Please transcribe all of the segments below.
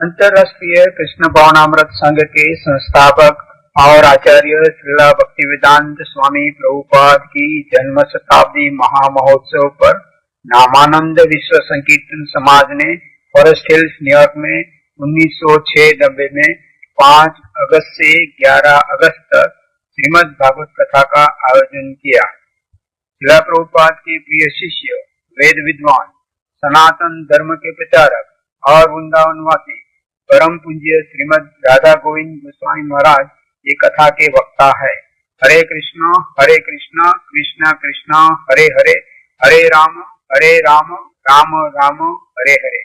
अंतर्राष्ट्रीय कृष्ण भावनामृत संघ के संस्थापक और आचार्य श्रील भक्तिवेदांत स्वामी प्रभुपाद की जन्म शताब्दी महामहोत्सव पर नामानंद विश्व संकीर्तन समाज ने फॉरेस्ट हिल्स न्यूयॉर्क में 1996 में 5 अगस्त से 11 अगस्त तक श्रीमद् भागवत कथा का आयोजन किया। श्रील प्रभुपाद के प्रिय शिष्य, वेद विद्वान, सनातन धर्म के प्रचारक और वृंदावनवासी परम पूज्य श्रीमद् राधा गोविंद गोस्वामी महाराज ये कथा के वक्ता है। हरे कृष्णा कृष्णा कृष्णा हरे हरे, हरे राम राम राम हरे हरे।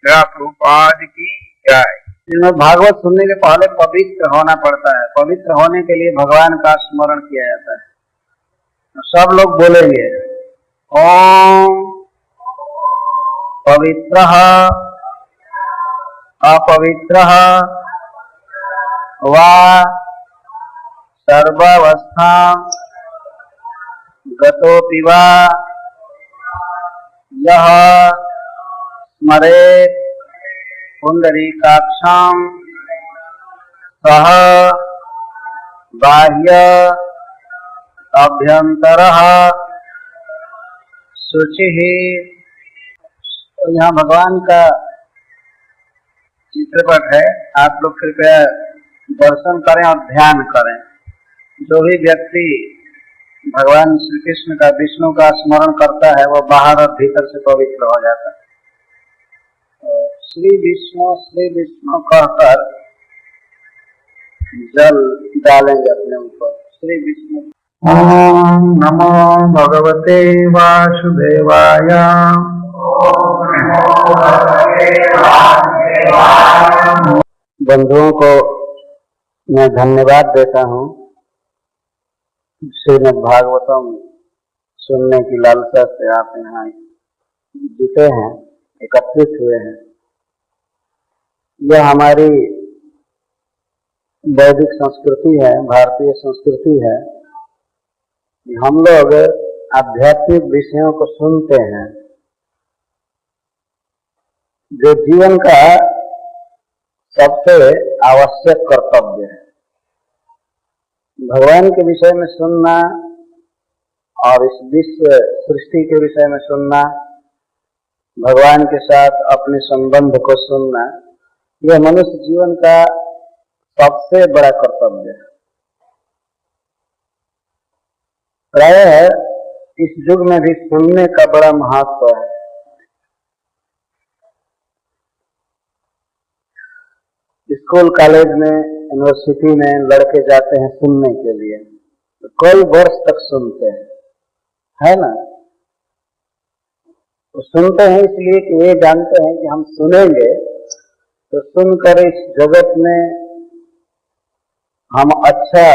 प्रभुपाद की जय। श्रीमद् भागवत सुनने के पहले पवित्र होना पड़ता है। पवित्र होने के लिए भगवान का स्मरण किया जाता है। सब लोग बोलेंगे ओम पवित्रः अपवित्रः वा सर्वावस्थां गतोऽपि वा यः स्मरेत् पुंडरीकाक्षं सः बाह्य अभ्यंतरः शुचिः। तो यहाँ भगवान का चित्रपट है, आप लोग कृपया दर्शन करें और ध्यान करें। जो भी व्यक्ति भगवान श्री कृष्ण का, विष्णु का स्मरण करता है वो बाहर और भीतर से पवित्र हो जाता है। श्री विष्णु कहकर जल डालेंगे अपने ऊपर। श्री विष्णु। ओम नमो भगवते वासुदेवाय। बंधुओं को मैं धन्यवाद देता हूँ। श्रीमद् भागवतम सुनने की लालसा से आप यहाँ जुटे हैं, एकत्रित हुए हैं। यह हमारी वैदिक संस्कृति है, भारतीय संस्कृति है। हम लोग आध्यात्मिक विषयों को सुनते हैं जो जीवन का सबसे आवश्यक कर्तव्य है। भगवान के विषय में सुनना और इस विश्व सृष्टि के विषय में सुनना, भगवान के साथ अपने संबंध को सुनना, यह मनुष्य जीवन का सबसे बड़ा कर्तव्य है। प्रायः इस युग में भी सुनने का बड़ा महत्व है। स्कूल, कॉलेज में, यूनिवर्सिटी में लड़के जाते हैं सुनने के लिए, तो कई वर्ष तक सुनते हैं, है ना। तो सुनते हैं इसलिए कि वे जानते हैं कि हम सुनेंगे तो सुनकर इस जगत में हम अच्छा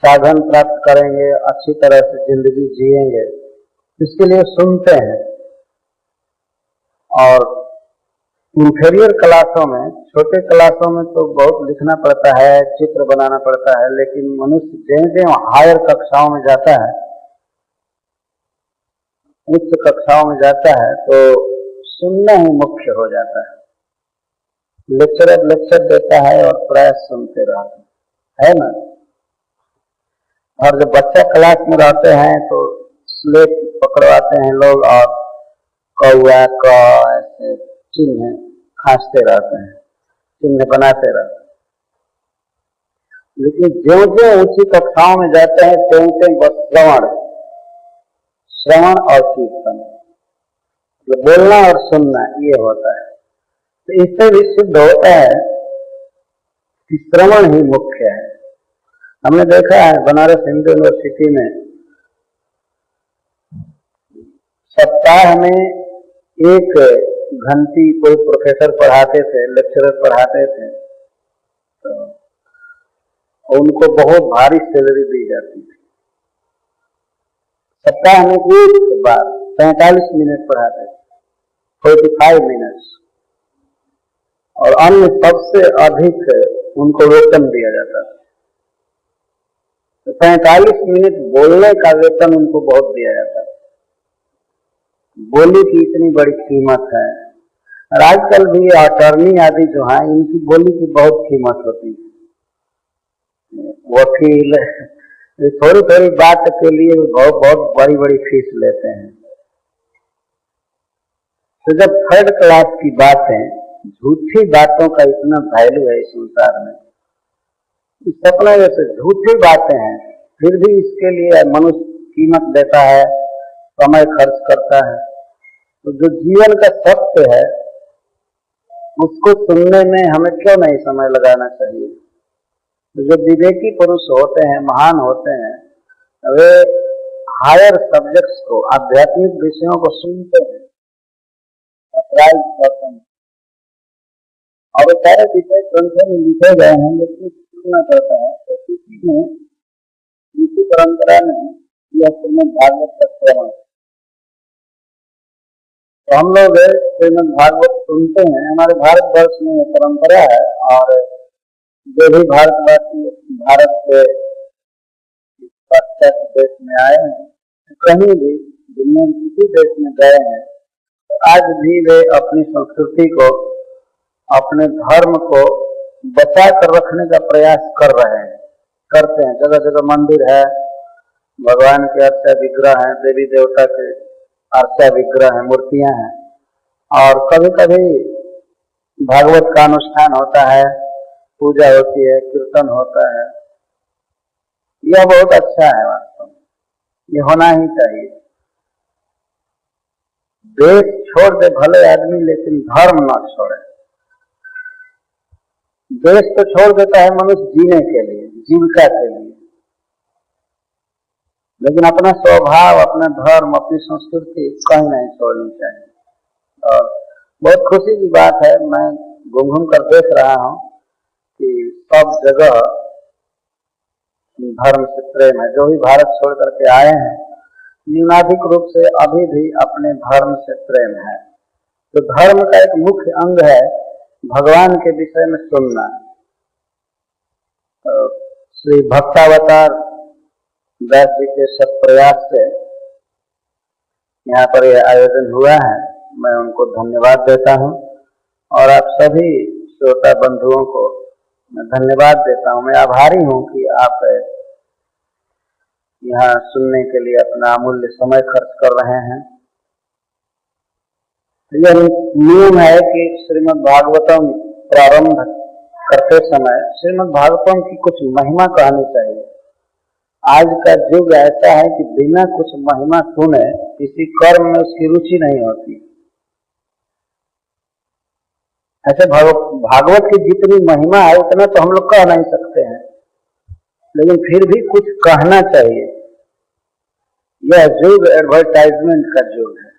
साधन प्राप्त करेंगे, अच्छी तरह से जिंदगी जिएंगे, इसके लिए सुनते हैं। और इंफीरियर क्लासों में, छोटे क्लासों में तो बहुत लिखना पड़ता है, चित्र बनाना पड़ता है, लेकिन मनुष्य जैसे हायर कक्षाओं में जाता है, उच्च कक्षाओं में जाता है, तो सुनना ही मुख्य हो जाता है। लेक्चर देता है और प्रयास सुनते रहते हैं, है ना। और जब बच्चा क्लास में रहते हैं तो स्लेट पकड़वाते हैं लोग और कौआ क ऐसे चिन्ह खांसते रहते हैं, चिन्ह बनाते रहते हैं। लेकिन जो ऊंची कक्षाओं में जाते हैं त्यों बस श्रवण और कीर्तन, तो बोलना और सुनना ये होता है। तो इससे भी सिद्ध होता है कि श्रवण ही मुख्य है। हमने देखा है बनारस हिंदू यूनिवर्सिटी में सप्ताह में एक घंटी कोई प्रोफेसर पढ़ाते थे, लेक्चरर पढ़ाते थे, तो उनको बहुत भारी सैलरी दी जाती थी। सप्ताह में एक बार 45 मिनट पढ़ाते थे, 45 मिनट्स, और अन्य सबसे अधिक उनको वेतन दिया जाता था। तो 45 मिनट बोलने का वेतन उनको बहुत दिया जाता था। बोली की इतनी बड़ी कीमत है। और आजकल भी अटर्नी आदि जो हैं इनकी बोली की बहुत कीमत होती है। वकील थोड़ी थोड़ी बात के लिए बहुत बहुत बड़ी बड़ी फीस लेते हैं। तो जब थर्ड क्लास की बातें, झूठी बातों का इतना वैल्यू है इस संसार में, इस सपने जैसे झूठी बातें हैं, फिर भी इसके लिए मनुष्य कीमत देता है, समय खर्च करता है। तो जो जीवन का सत्य है उसको सुनने में हमें क्यों नहीं समय लगाना चाहिए। तो जो विवेकी पुरुष होते हैं, महान होते हैं, वे हायर सब्जेक्ट्स को, आध्यात्मिक विषयों को सुनते हैं, करते हैं, और सारे विषय ग्रंथों में लिखे गए हैं, लेकिन सुनना पड़ता है। तो इसी परंपरा में यह श्रीमद् भागवत का श्रवण, तो हम लोग श्रीमद् भागवत सुनते हैं। हमारे भारतवर्ष में यह परंपरा है, और जो भी भारतवासी भारत से पाश्चात्य देश में आए हैं, कहीं भी दुनिया में किसी देश में गए हैं, तो आज भी वे अपनी संस्कृति को, अपने धर्म को बचा कर रखने का प्रयास कर रहे हैं, करते हैं। जगह जगह मंदिर है, भगवान के अर्चा विग्रह हैं, देवी देवता के अर्चा विग्रह हैं, मूर्तियां हैं, और कभी कभी भागवत का अनुष्ठान होता है, पूजा होती है, कीर्तन होता है। यह बहुत अच्छा है, वास्तव में ये होना ही चाहिए। देश छोड़ दे भले आदमी, लेकिन धर्म न छोड़े। देश तो छोड़ देता है मनुष्य जीने के लिए, जीविका के लिए, लेकिन अपना स्वभाव, अपना धर्म, अपनी संस्कृति कहीं नहीं छोड़नी चाहिए। और बहुत खुशी की बात है, मैं घूम घूम कर देख रहा हूँ कि सब जगह धर्म से प्रेम है। जो भी भारत छोड़ करके आए हैं, न्यूनाधिक रूप से अभी भी अपने धर्म से प्रेम है। तो धर्म का एक मुख्य अंग है भगवान के विषय में सुनना। तो श्री भक्तावतार व्यास जी के सब प्रयास से यहाँ पर यह आयोजन हुआ है, मैं उनको धन्यवाद देता हूँ, और आप सभी श्रोता बंधुओं को मैं धन्यवाद देता हूँ। मैं आभारी हूँ कि आप यहाँ सुनने के लिए अपना अमूल्य समय खर्च कर रहे हैं। यह नियम है कि श्रीमद् भागवतम प्रारंभ करते समय श्रीमद् भागवतम की कुछ महिमा कहनी चाहिए। आज का युग ऐसा है कि बिना कुछ महिमा सुने किसी कर्म में उसकी रुचि नहीं होती। ऐसे भागवत की जितनी महिमा है उतना तो हम लोग कह नहीं सकते हैं, लेकिन फिर भी कुछ कहना चाहिए। यह युग एडवर्टाइजमेंट का युग है।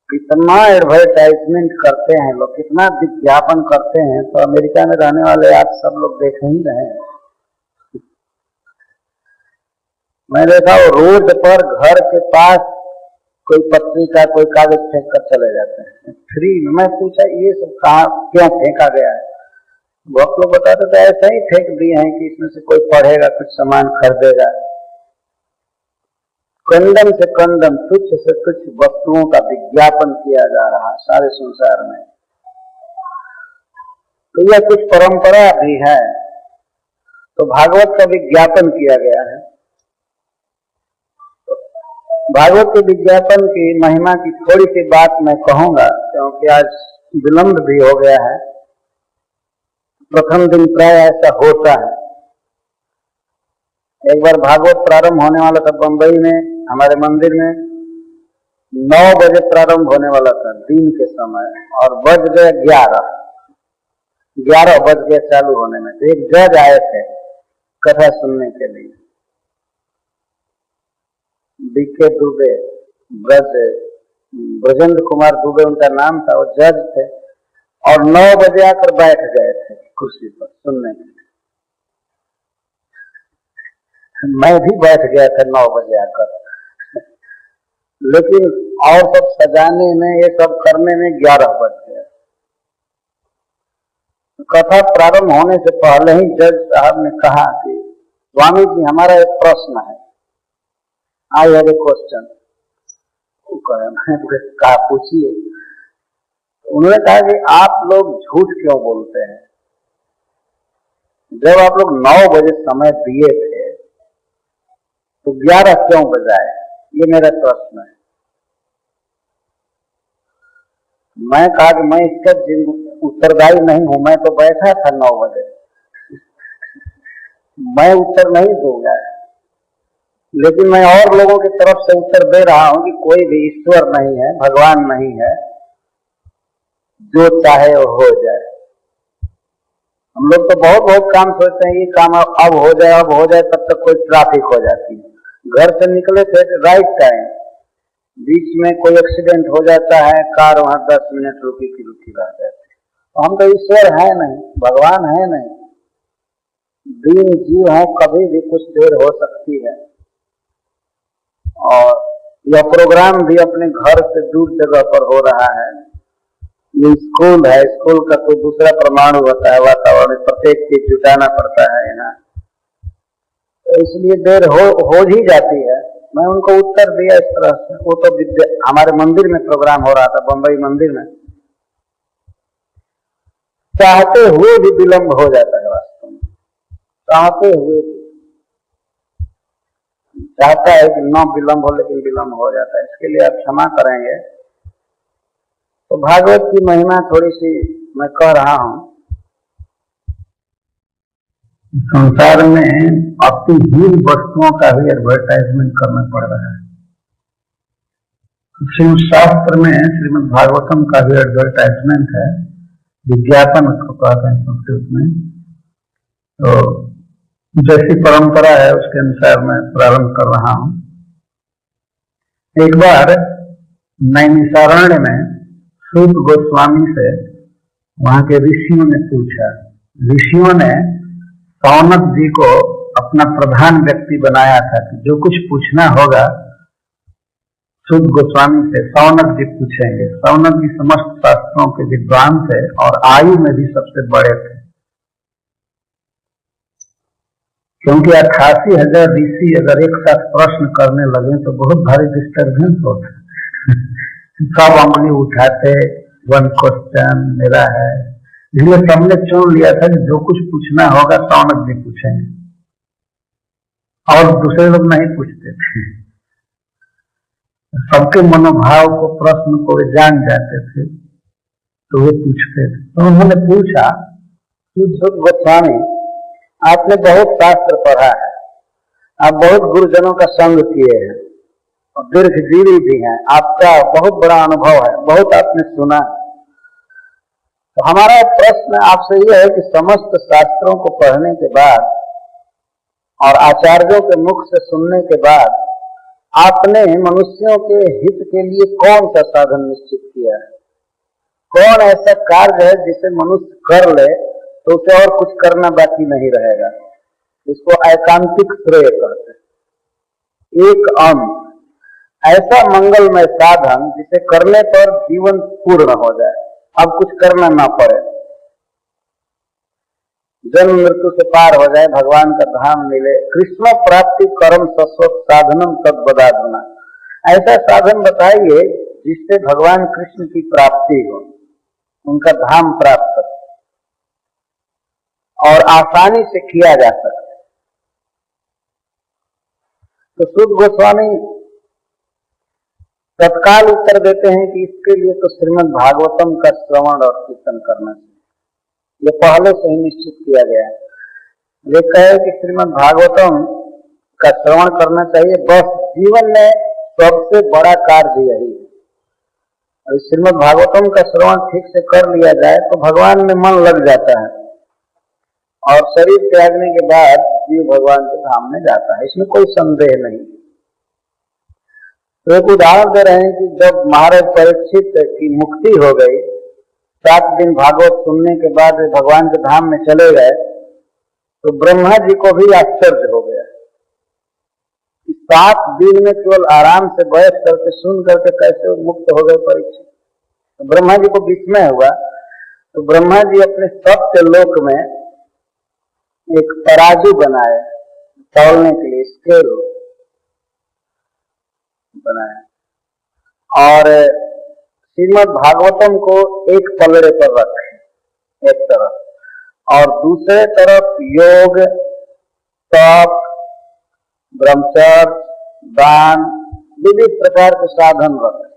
कितना एडवर्टाइजमेंट करते हैं लोग, कितना विज्ञापन करते हैं। तो अमेरिका में रहने वाले आप सब लोग देख ही रहे हैं। मैं देखा वो रोड पर घर के पास कोई पत्रिका, कोई कागज फेंक कर चले जाते हैं फ्री में। मैं पूछा ये सब कहाँ क्यों फेंका गया है? बहुत लोग बताते थे ऐसा ही फेंक दिए हैं कि इसमें से कोई पढ़ेगा, कुछ सामान खरीदेगा। कंडम से कंडम, तुच्छ से तुच्छ वस्तुओं का विज्ञापन किया जा रहा है सारे संसार में। तो यह कुछ परंपरा भी है। तो भागवत का विज्ञापन किया गया है। भागवत के विज्ञापन की महिमा की थोड़ी सी बात मैं कहूंगा, क्योंकि आज विलंब भी हो गया है। प्रथम दिन प्राय ऐसा होता है। एक बार भागवत प्रारंभ होने वाला था बंबई में, हमारे मंदिर में 9 बजे प्रारंभ होने वाला था दिन के समय, और बज गए 11 बज गए चालू होने में। तो एक जज आए थे कथा सुनने के लिए, बीके दुबे, ब्रजेंद्र कुमार दुबे उनका नाम था। वो जज थे और 9 बजे आकर बैठ गए थे कुर्सी पर सुनने के लिए। मैं भी बैठ गया था 9 बजे आकर, लेकिन और सब सजाने में, ये सब करने में 11 बज गया। कथा प्रारंभ होने से पहले ही जज साहब ने कहा कि स्वामी जी हमारा एक प्रश्न है, आई हैव ए क्वेश्चन। कहा पूछिए। उन्होंने कहा कि आप लोग झूठ क्यों बोलते हैं? जब आप लोग 9 बजे समय दिए थे तो 11 क्यों बजाए? ये मेरा प्रश्न है। मैं कहा कि मैं इसका उत्तरदायी नहीं हूं, मैं तो बैठा था 9 बजे, मैं उत्तर नहीं दूंगा। लेकिन मैं और लोगों की तरफ से उत्तर दे रहा हूं कि कोई भी ईश्वर नहीं है, भगवान नहीं है, जो चाहे वो हो जाए। हम लोग तो बहुत काम सोचते हैं, ये काम अब हो जाए, तब तक कोई ट्रैफिक हो जाती है। घर से निकले थे राइट टाइम, बीच में कोई एक्सीडेंट हो जाता है, कार वहां 10 मिनट रुकी रह जाती है। हम तो ईश्वर है नहीं, भगवान है नहीं, दीन जीव है, कभी भी कुछ देर हो सकती है। और यह प्रोग्राम भी अपने घर से दूर जगह पर हो रहा है। ये स्कूल है, स्कूल का कोई दूसरा परमाणु होता है, वातावरण प्रत्येक चीज जुटाना पड़ता है यहाँ, तो इसलिए देर हो ही जाती है। मैं उनको उत्तर दिया इस तरह से। वो तो हमारे मंदिर में प्रोग्राम हो रहा था, बम्बई मंदिर में, चाहते हुए भी विलंब हो जाता है। वास्तव में चाहते हुए भी चाहता है कि न विलंब हो, लेकिन विलंब हो जाता है। इसके लिए आप क्षमा करेंगे। तो भागवत की महिमा थोड़ी सी मैं कह रहा हूं। संसार में अतिहीन वस्तुओं का भी एडवर्टाइजमेंट करना पड़ रहा है। शिव शास्त्र में श्रीमद् भागवतम का भी एडवर्टाइजमेंट है, विज्ञापन उसको कहते हैं संस्कृत में। तो जैसी परंपरा है उसके अनुसार मैं प्रारंभ कर रहा हूं। एक बार नैमिषारण्य में सूत गोस्वामी से वहां के ऋषियों ने पूछा। ऋषियों ने सौनक जी को अपना प्रधान व्यक्ति बनाया था कि जो कुछ पूछना होगा सूत गोस्वामी से सौनक जी पूछेंगे। सौनक जी समस्त शास्त्रों के विद्वान थे और आयु में भी सबसे बड़े थे, क्योंकि 88,000 ऋषि अगर एक साथ प्रश्न करने लगे तो बहुत भारी डिस्टर्बेंस होता है। सब उंगली उठाते, 1 क्वेश्चन मेरा है, इसलिए सबने चुन लिया था कि जो कुछ पूछना होगा सौनक जी पूछेंगे और दूसरे लोग नहीं पूछते थे। सबके मनोभाव को, प्रश्न को वे जान जाते थे, तो वे पूछते थे। तो उन्होंने पूछा, सूत गोस्वामी आपने बहुत शास्त्र पढ़ा है, आप बहुत गुरुजनों का संग किए हैं और दीर्घजीवी भी हैं, आपका बहुत बड़ा अनुभव है, बहुत आपने सुना। तो हमारा प्रश्न आपसे यह है कि समस्त शास्त्रों को पढ़ने के बाद और आचार्यों के मुख से सुनने के बाद आपने मनुष्यों के हित के लिए कौन सा साधन निश्चित किया है? कौन ऐसा कार्य है जिसे मनुष्य कर ले तो उसे और कुछ करना बाकी नहीं रहेगा? इसको एकांतिक श्रेय कहते हैं। एक अंत ऐसा मंगलमय साधन जिसे करने पर जीवन पूर्ण हो जाए, अब कुछ करना ना पड़े, जन्म मृत्यु से पार हो जाए, भगवान का धाम मिले। कृष्ण प्राप्ति कर्म शश्वत साधनम तद बदाधना, ऐसा साधन बताइए जिससे भगवान कृष्ण की प्राप्ति हो, उनका धाम प्राप्त हो और आसानी से किया जा सकता है। तो सूत गोस्वामी तत्काल उत्तर देते हैं कि इसके लिए तो श्रीमद् भागवतम का श्रवण और कीर्तन करना चाहिए। ये पहले से ही निश्चित किया गया है। वे कहे कि श्रीमद् भागवतम का श्रवण करना चाहिए, बस जीवन में सबसे बड़ा कार्य यही है। श्रीमद् भागवतम का श्रवण ठीक से कर लिया जाए तो भगवान में मन लग जाता है और शरीर त्यागने के बाद जीव भगवान के धाम में जाता है, इसमें कोई संदेह नहीं। तो एक उदाहरण दे रहे हैं कि जब महाराज परीक्षित की मुक्ति हो गई, 7 दिन भागवत सुनने के बाद भगवान के धाम में चले गए, तो ब्रह्मा जी को भी आश्चर्य हो गया। 7 दिन में केवल आराम से बैठ करके सुन करके कैसे मुक्त हो गए परीक्षित? तो ब्रह्मा जी को विस्मय हुआ। तो ब्रह्मा जी अपने सत्य लोक में एक तराजू बनाए, तौलने के लिए स्केल बनाया, और श्रीमद् भागवतम को एक पलड़े पर रखें एक तरफ, और दूसरे तरफ योग, तप, ब्रह्मचर्य, दान, विविध प्रकार के साधन रखें,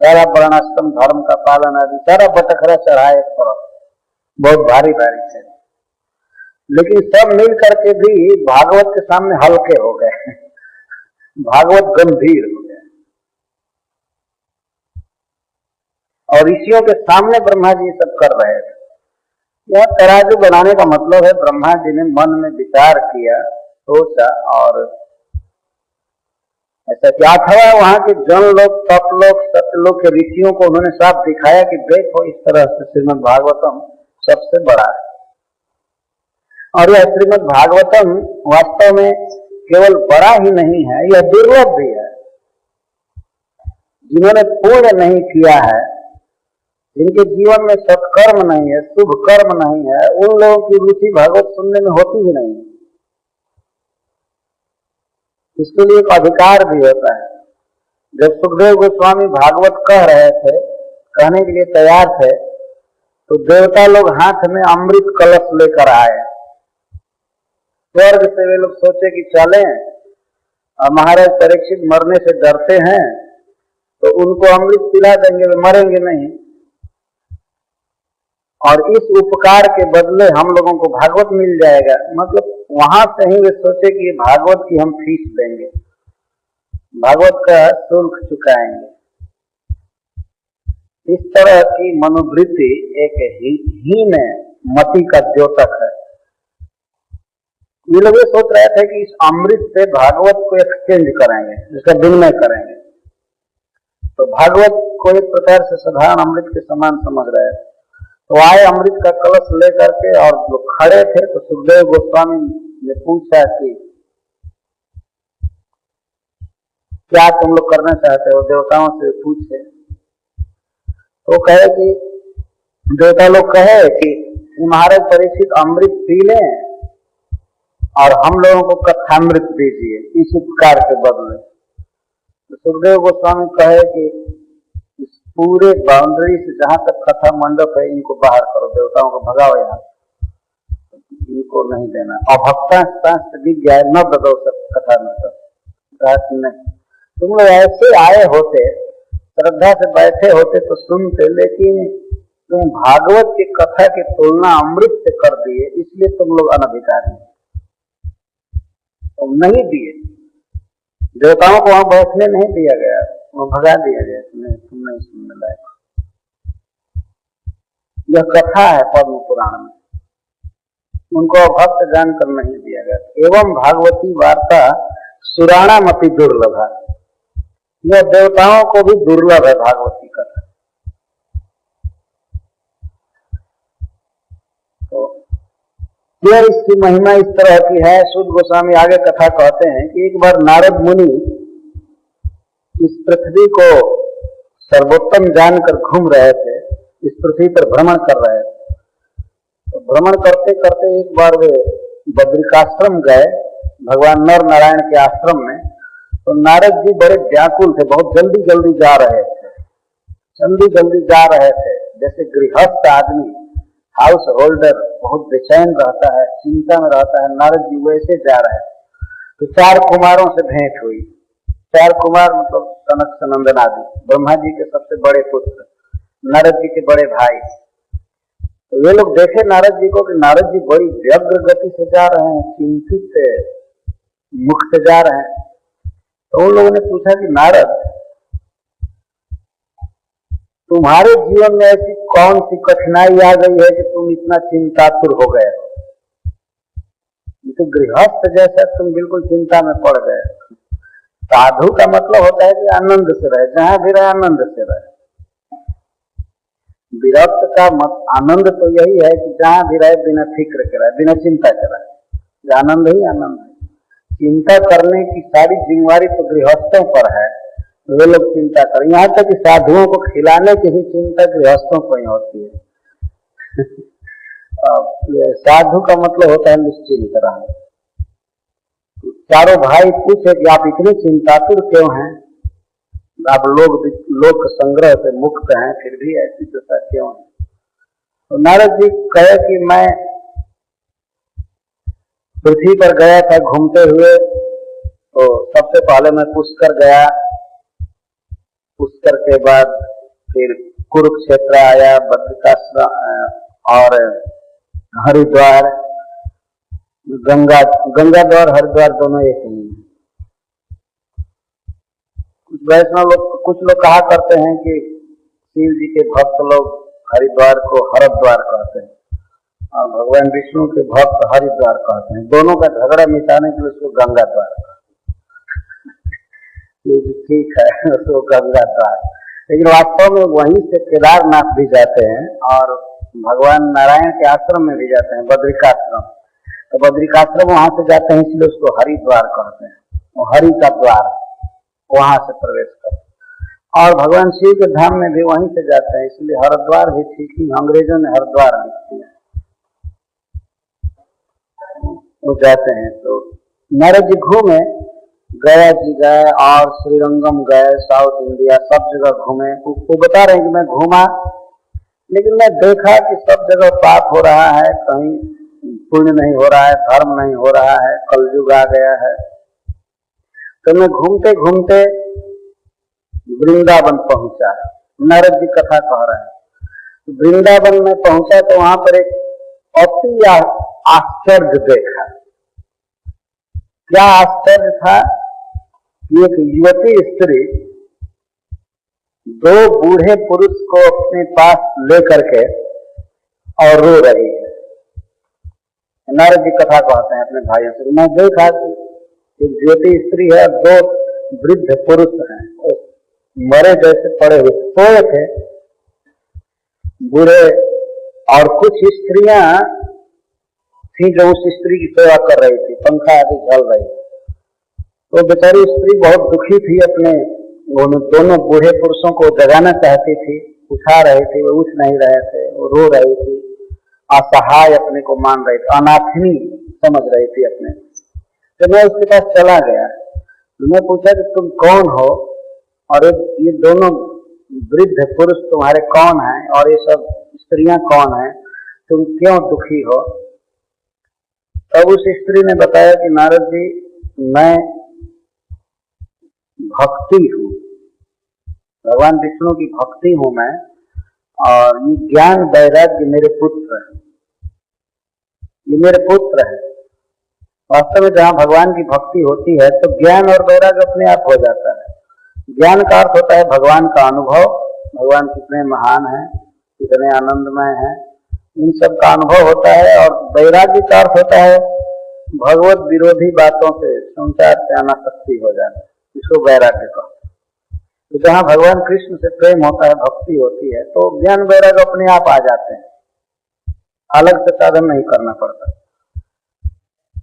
सारा वर्णाश्रम धर्म का पालन आदि सारा बटखरा चढ़ाए एक तरफ, बहुत भारी भारी थे, लेकिन सब मिल करके भी भागवत के सामने हल्के हो गए, भागवत गंभीर हो गए। और ऋषियों के सामने ब्रह्मा जी सब कर रहे थे। यह तराजू बनाने का मतलब है ब्रह्मा जी ने मन में विचार किया, सोचा, और ऐसा क्या था, वहां के जन लोग, तप लोग, सत्यलोक के ऋषियों को उन्होंने साफ दिखाया कि देखो इस तरह से श्रीमद् भागवतम सबसे बड़ा है। और यह श्रीमद् भागवतम वास्तव में केवल बड़ा ही नहीं है, यह दुर्लभ भी है। जिन्होंने पुण्य नहीं किया है, जिनके जीवन में सत्कर्म नहीं है, शुभ कर्म नहीं है, उन लोगों की रुचि भागवत सुनने में होती ही नहीं। इसके लिए एक अधिकार भी होता है। जब सुखदेव गोस्वामी भागवत कह रहे थे, कहने के लिए तैयार थे, तो देवता लोग हाथ में अमृत कलश लेकर आए। स्वर्ग से वे लोग सोचे कि चलें, और महाराज परीक्षित मरने से डरते हैं तो उनको अमृत पिला देंगे, वे मरेंगे नहीं, और इस उपकार के बदले हम लोगों को भागवत मिल जाएगा। मतलब वहां से ही वे सोचे कि भागवत की हम फीस देंगे, भागवत का शुल्क चुकाएंगे। इस तरह की मनोवृत्ति एक हीन मति का द्योतक है। ये लोग ये सोच रहे थे कि इस अमृत से भागवत को एक्सचेंज करेंगे, इसका विनिमय करेंगे। तो भागवत को एक प्रकार से साधारण अमृत के समान समझ रहे थे। तो आए अमृत का कलश लेकर के, और जो खड़े थे तो सुखदेव गोस्वामी ने पूछा कि क्या तुम लोग करना चाहते हो, देवताओं से पूछे। तो कहे कि देवता लोग कहे कि महाराज परीक्षित अमृत पी लें और हम लोगों को कथामृत दीजिए इस उपकार के बदले। तो सुखदेव गोस्वामी कहे कि इस पूरे बाउंड्री से जहां तक कथा मंडप है इनको बाहर करो, देवताओं को भगाओ, यहाँ इनको नहीं देना। अभक्ता विज्ञा न बदो सब कथा में तुम लोग ऐसे आए होते, श्रद्धा से बैठे होते तो सुनते, लेकिन तुम भागवत की कथा की तुलना अमृत से कर दिए, इसलिए तुम लोग अनधिकारी तुम नहीं दिए। देवताओं को वहां बैठने नहीं दिया गया, वो भगा दिया गया, तुम नहीं सुनने लायक। यह कथा है पद्म पुराण में, उनको भक्त जानकर नहीं दिया गया। एवं भागवती वार्ता सुराणामपि दुर्लभ है, यह देवताओं को भी दुर्लभ है भागवती कथा। तो फिर इसकी महिमा इस तरह की है। शुद्ध गोस्वामी आगे कथा कहते हैं कि एक बार नारद मुनि इस पृथ्वी को सर्वोत्तम जानकर घूम रहे थे, इस पृथ्वी पर भ्रमण कर रहे थे। तो भ्रमण करते करते एक बार वे बद्रिकाश्रम गए, भगवान नर नारायण के आश्रम में। तो नारद जी बड़े व्याकुल थे, बहुत जल्दी जल्दी जा रहे थे, जैसे गृहस्थ आदमी, हाउस होल्डर बहुत बेचैन रहता है, चिंता में रहता है, नारद जी वैसे जा रहे थे। तो 4 कुमारों से भेंट हुई। 4 कुमार मतलब सनक सनंदन आदि, ब्रह्मा जी के सबसे बड़े पुत्र, नारद जी के बड़े भाई। तो वे लोग देखे नारद जी को कि नारद जी बड़ी व्यग्र गति से जा रहे हैं, चिंतित मुख से जा रहे हैं। तो उन लोगों ने पूछा कि नारद, तुम्हारे जीवन में ऐसी कौन सी कठिनाई आ गई है कि तुम इतना चिंतातुर हो गए हो? तो गृहस्थ जैसा तुम बिल्कुल चिंता में पड़ गए। साधु का मतलब होता है कि आनंद से रहे, जहां भी रहे आनंद से रहे। विरक्त का आनंद तो यही है कि जहां भी रहे बिना फिक्र के रहे, बिना चिंता के रहे, आनंद ही आनंद है। चिंता करने की सारी जिम्मेवारी तो गृहस्थों पर है, वे लोग चिंता करें। यहाँ तक कि साधुओं को खिलाने की भी चिंता गृहस्थों को ही होती है। साधु का मतलब होता है निश्चिंत रहना। चारों भाई पूछे कि आप इतने चिंतातुर क्यों हैं? आप लोक संग्रह से मुक्त हैं, फिर भी ऐसी दशा क्यों है? तो नारद जी कहे कि मैं पृथ्वी पर गया था घूमते हुए, तो सबसे पहले मैं पुष्कर गया, पुष्कर के बाद फिर कुरुक्षेत्र आया, बद्रिकाश्रम और हरिद्वार, गंगाद्वार हरिद्वार दोनों एक ही है। वैष्णव लोग, कुछ लोग कहा करते हैं कि शिव जी के भक्त लोग हरिद्वार को हरद्वार कहते हैं और भगवान विष्णु के भक्त हरिद्वार कहते हैं। दोनों का झगड़ा मिटाने के लिए उसको गंगाद्वार ये भी ठीक है, उसको गंगाद्वार। लेकिन वास्तव में वहीं से केदारनाथ भी जाते हैं और भगवान नारायण के आश्रम में भी जाते हैं, बद्रिकाश्रम। तो बद्रिकाश्रम वहां से जाते हैं, इसलिए उसको हरिद्वार कहते हैं, वो हरि का द्वार, वहां से प्रवेश करते हैं। और भगवान शिव के धाम में भी वहीं से जाते हैं, इसलिए हरिद्वार भी ठीक ही, अंग्रेजों ने हरिद्वार लिख दिया, वो जाते हैं। तो नारद जी घूमे, गया जी गए और श्रीरंगम गए, साउथ इंडिया सब जगह घूमे। वो बता रहे हैं कि मैं घूमा, लेकिन मैं देखा कि सब जगह पाप हो रहा है, कहीं पुण्य नहीं हो रहा है, धर्म नहीं हो रहा है, कलयुग आ गया है। तो मैं घूमते घूमते वृंदावन पहुंचा। नारद जी कथा कह रहे हैं। वृंदावन में पहुंचा तो वहां पर एक अति आश्चर्य देखा। क्या आश्चर्य था? एक युवती स्त्री दो बूढ़े पुरुष को अपने पास लेकर के और रो रही है। नारद जी कथा कहते हैं अपने भाइयों से, मैं देखा कि एक ज्योति स्त्री है, दो वृद्ध पुरुष हैं, मरे जैसे पड़े हुए सोए थे बूढ़े, और कुछ स्त्रियां थी जो उस स्त्री की सेवा कर रही थी, पंखा आदि चल रही थी। तो बेचारी स्त्री बहुत दुखी थी, अपने दोनों बूढ़े पुरुषों को जगाना चाहती थी, उठा रही थी, वो उठ नहीं रहे थे, वो रो रही थी, असहाय अपने को मान रही थी, अनाथनी समझ रही थी अपने। तो मैं उसके पास चला गया, मैं पूछा कि तुम कौन हो और ये दोनों वृद्ध पुरुष तुम्हारे कौन हैं और ये सब स्त्रियां कौन हैं, तुम क्यों दुखी हो? तब उस स्त्री ने बताया कि नारद जी, मैं भक्ति हूँ, भगवान विष्णु की भक्ति हूँ मैं, और ये ज्ञान वैराग्य मेरे पुत्र है, ये मेरे पुत्र है। वास्तव में जहाँ भगवान की भक्ति होती है तो ज्ञान और वैराग्य अपने आप हो जाता है। ज्ञान का अर्थ होता है भगवान का अनुभव, भगवान कितने महान हैं, कितने आनंदमय हैं, इन सब का अनुभव होता है। और वैराग्य का अर्थ होता है भगवत विरोधी बातों से संसार से अनासक्ति हो जाना, इसको वैराग्य कहते हैं। तो जहाँ भगवान कृष्ण से प्रेम होता है, भक्ति होती है, तो ज्ञान वैराग्य अपने आप आ जाते हैं, अलग से साधन नहीं करना पड़ता।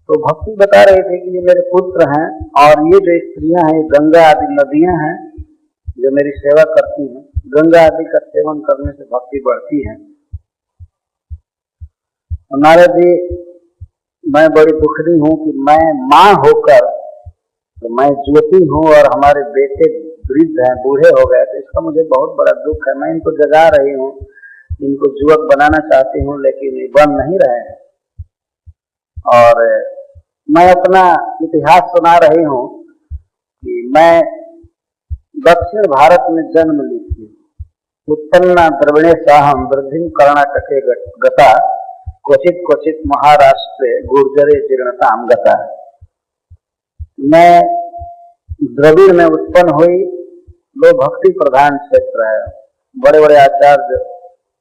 तो भक्ति बता रहे थे कि ये मेरे पुत्र हैं और ये जो स्त्रियां हैं, गंगा आदि नदियां हैं जो मेरी सेवा करती हैं। गंगा आदि का सेवन करने से भक्ति बढ़ती है। नारद जी, मैं बड़ी दुखी हूँ कि मैं माँ होकर, तो मैं ज्योति हूँ और हमारे बेटे वृद्ध हैं, बूढ़े हो गए, तो इसका मुझे बहुत बड़ा दुख है। मैं इनको जगा रही हूँ, इनको युवक बनाना चाहती हूँ, लेकिन ये बन नहीं रहे हैं। और मैं अपना इतिहास सुना रही हूँ कि मैं दक्षिण भारत में जन्म ली थी। उत्पन्ना द्रविणेशाहम वृद्धिम कर्णाटके गता, क्वचित क्वचित महाराष्ट्र गुर्जरे जीर्णताम गता। मैं द्रविड़ में उत्पन्न हुई, वो भक्ति प्रधान क्षेत्र है, बड़े बड़े आचार्य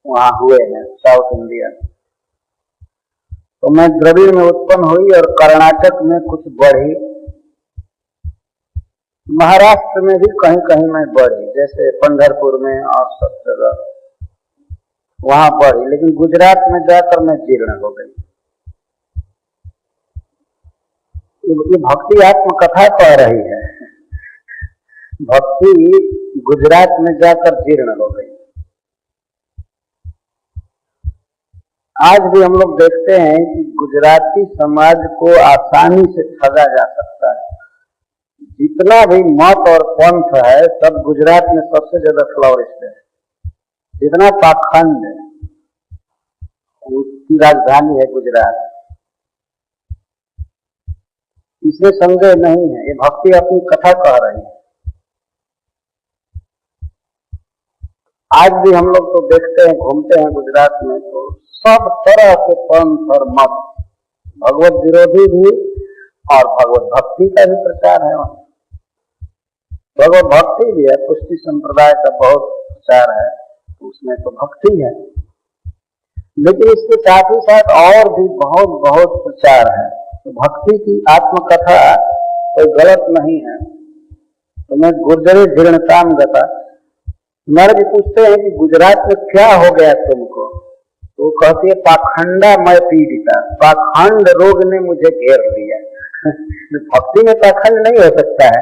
वहाँ हुए हैं साउथ इंडिया। तो मैं द्रविड़ में उत्पन्न हुई और कर्नाटक में कुछ बढ़ी, महाराष्ट्र में भी कहीं कहीं मैं बढ़ी, जैसे पंढरपुर में और सब जगह वहां बढ़ी, लेकिन गुजरात में जाकर मैं जीर्ण हो गई। ये भक्ति आत्मकथा कह रही है, भक्ति गुजरात में जाकर जीर्ण हो गई। आज भी हम लोग देखते हैं कि गुजराती समाज को आसानी से ठगा जा सकता है। जितना भी मत और पंथ है सब गुजरात में सबसे ज्यादा फ्लॉरिस्ट है। जितना पाखंड है, उसकी राजधानी है गुजरात। इसमें संदेह नहीं है। ये भक्ति अपनी कथा कह रही है। आज भी हम लोग तो देखते हैं, घूमते हैं गुजरात में, तो सब तरह के पंथ और मत, भगवत विरोधी भी और भगवत भक्ति का भी प्रचार है वहां। भगवत भक्ति भी है, पुष्टि संप्रदाय का बहुत प्रचार है, उसमें तो भक्ति है, लेकिन इसके साथ ही साथ और भी बहुत बहुत प्रचार है। तो भक्ति की आत्मकथा कोई गलत नहीं है। तो मैं गुर्जरे जीर्णताम गता, नारद जी पूछते हैं कि गुजरात में क्या हो गया तुमको? तो वो कहती है पाखंडा मैं पीड़िता, पाखंड रोग ने मुझे घेर लिया। भक्ति में पाखंड नहीं हो सकता है,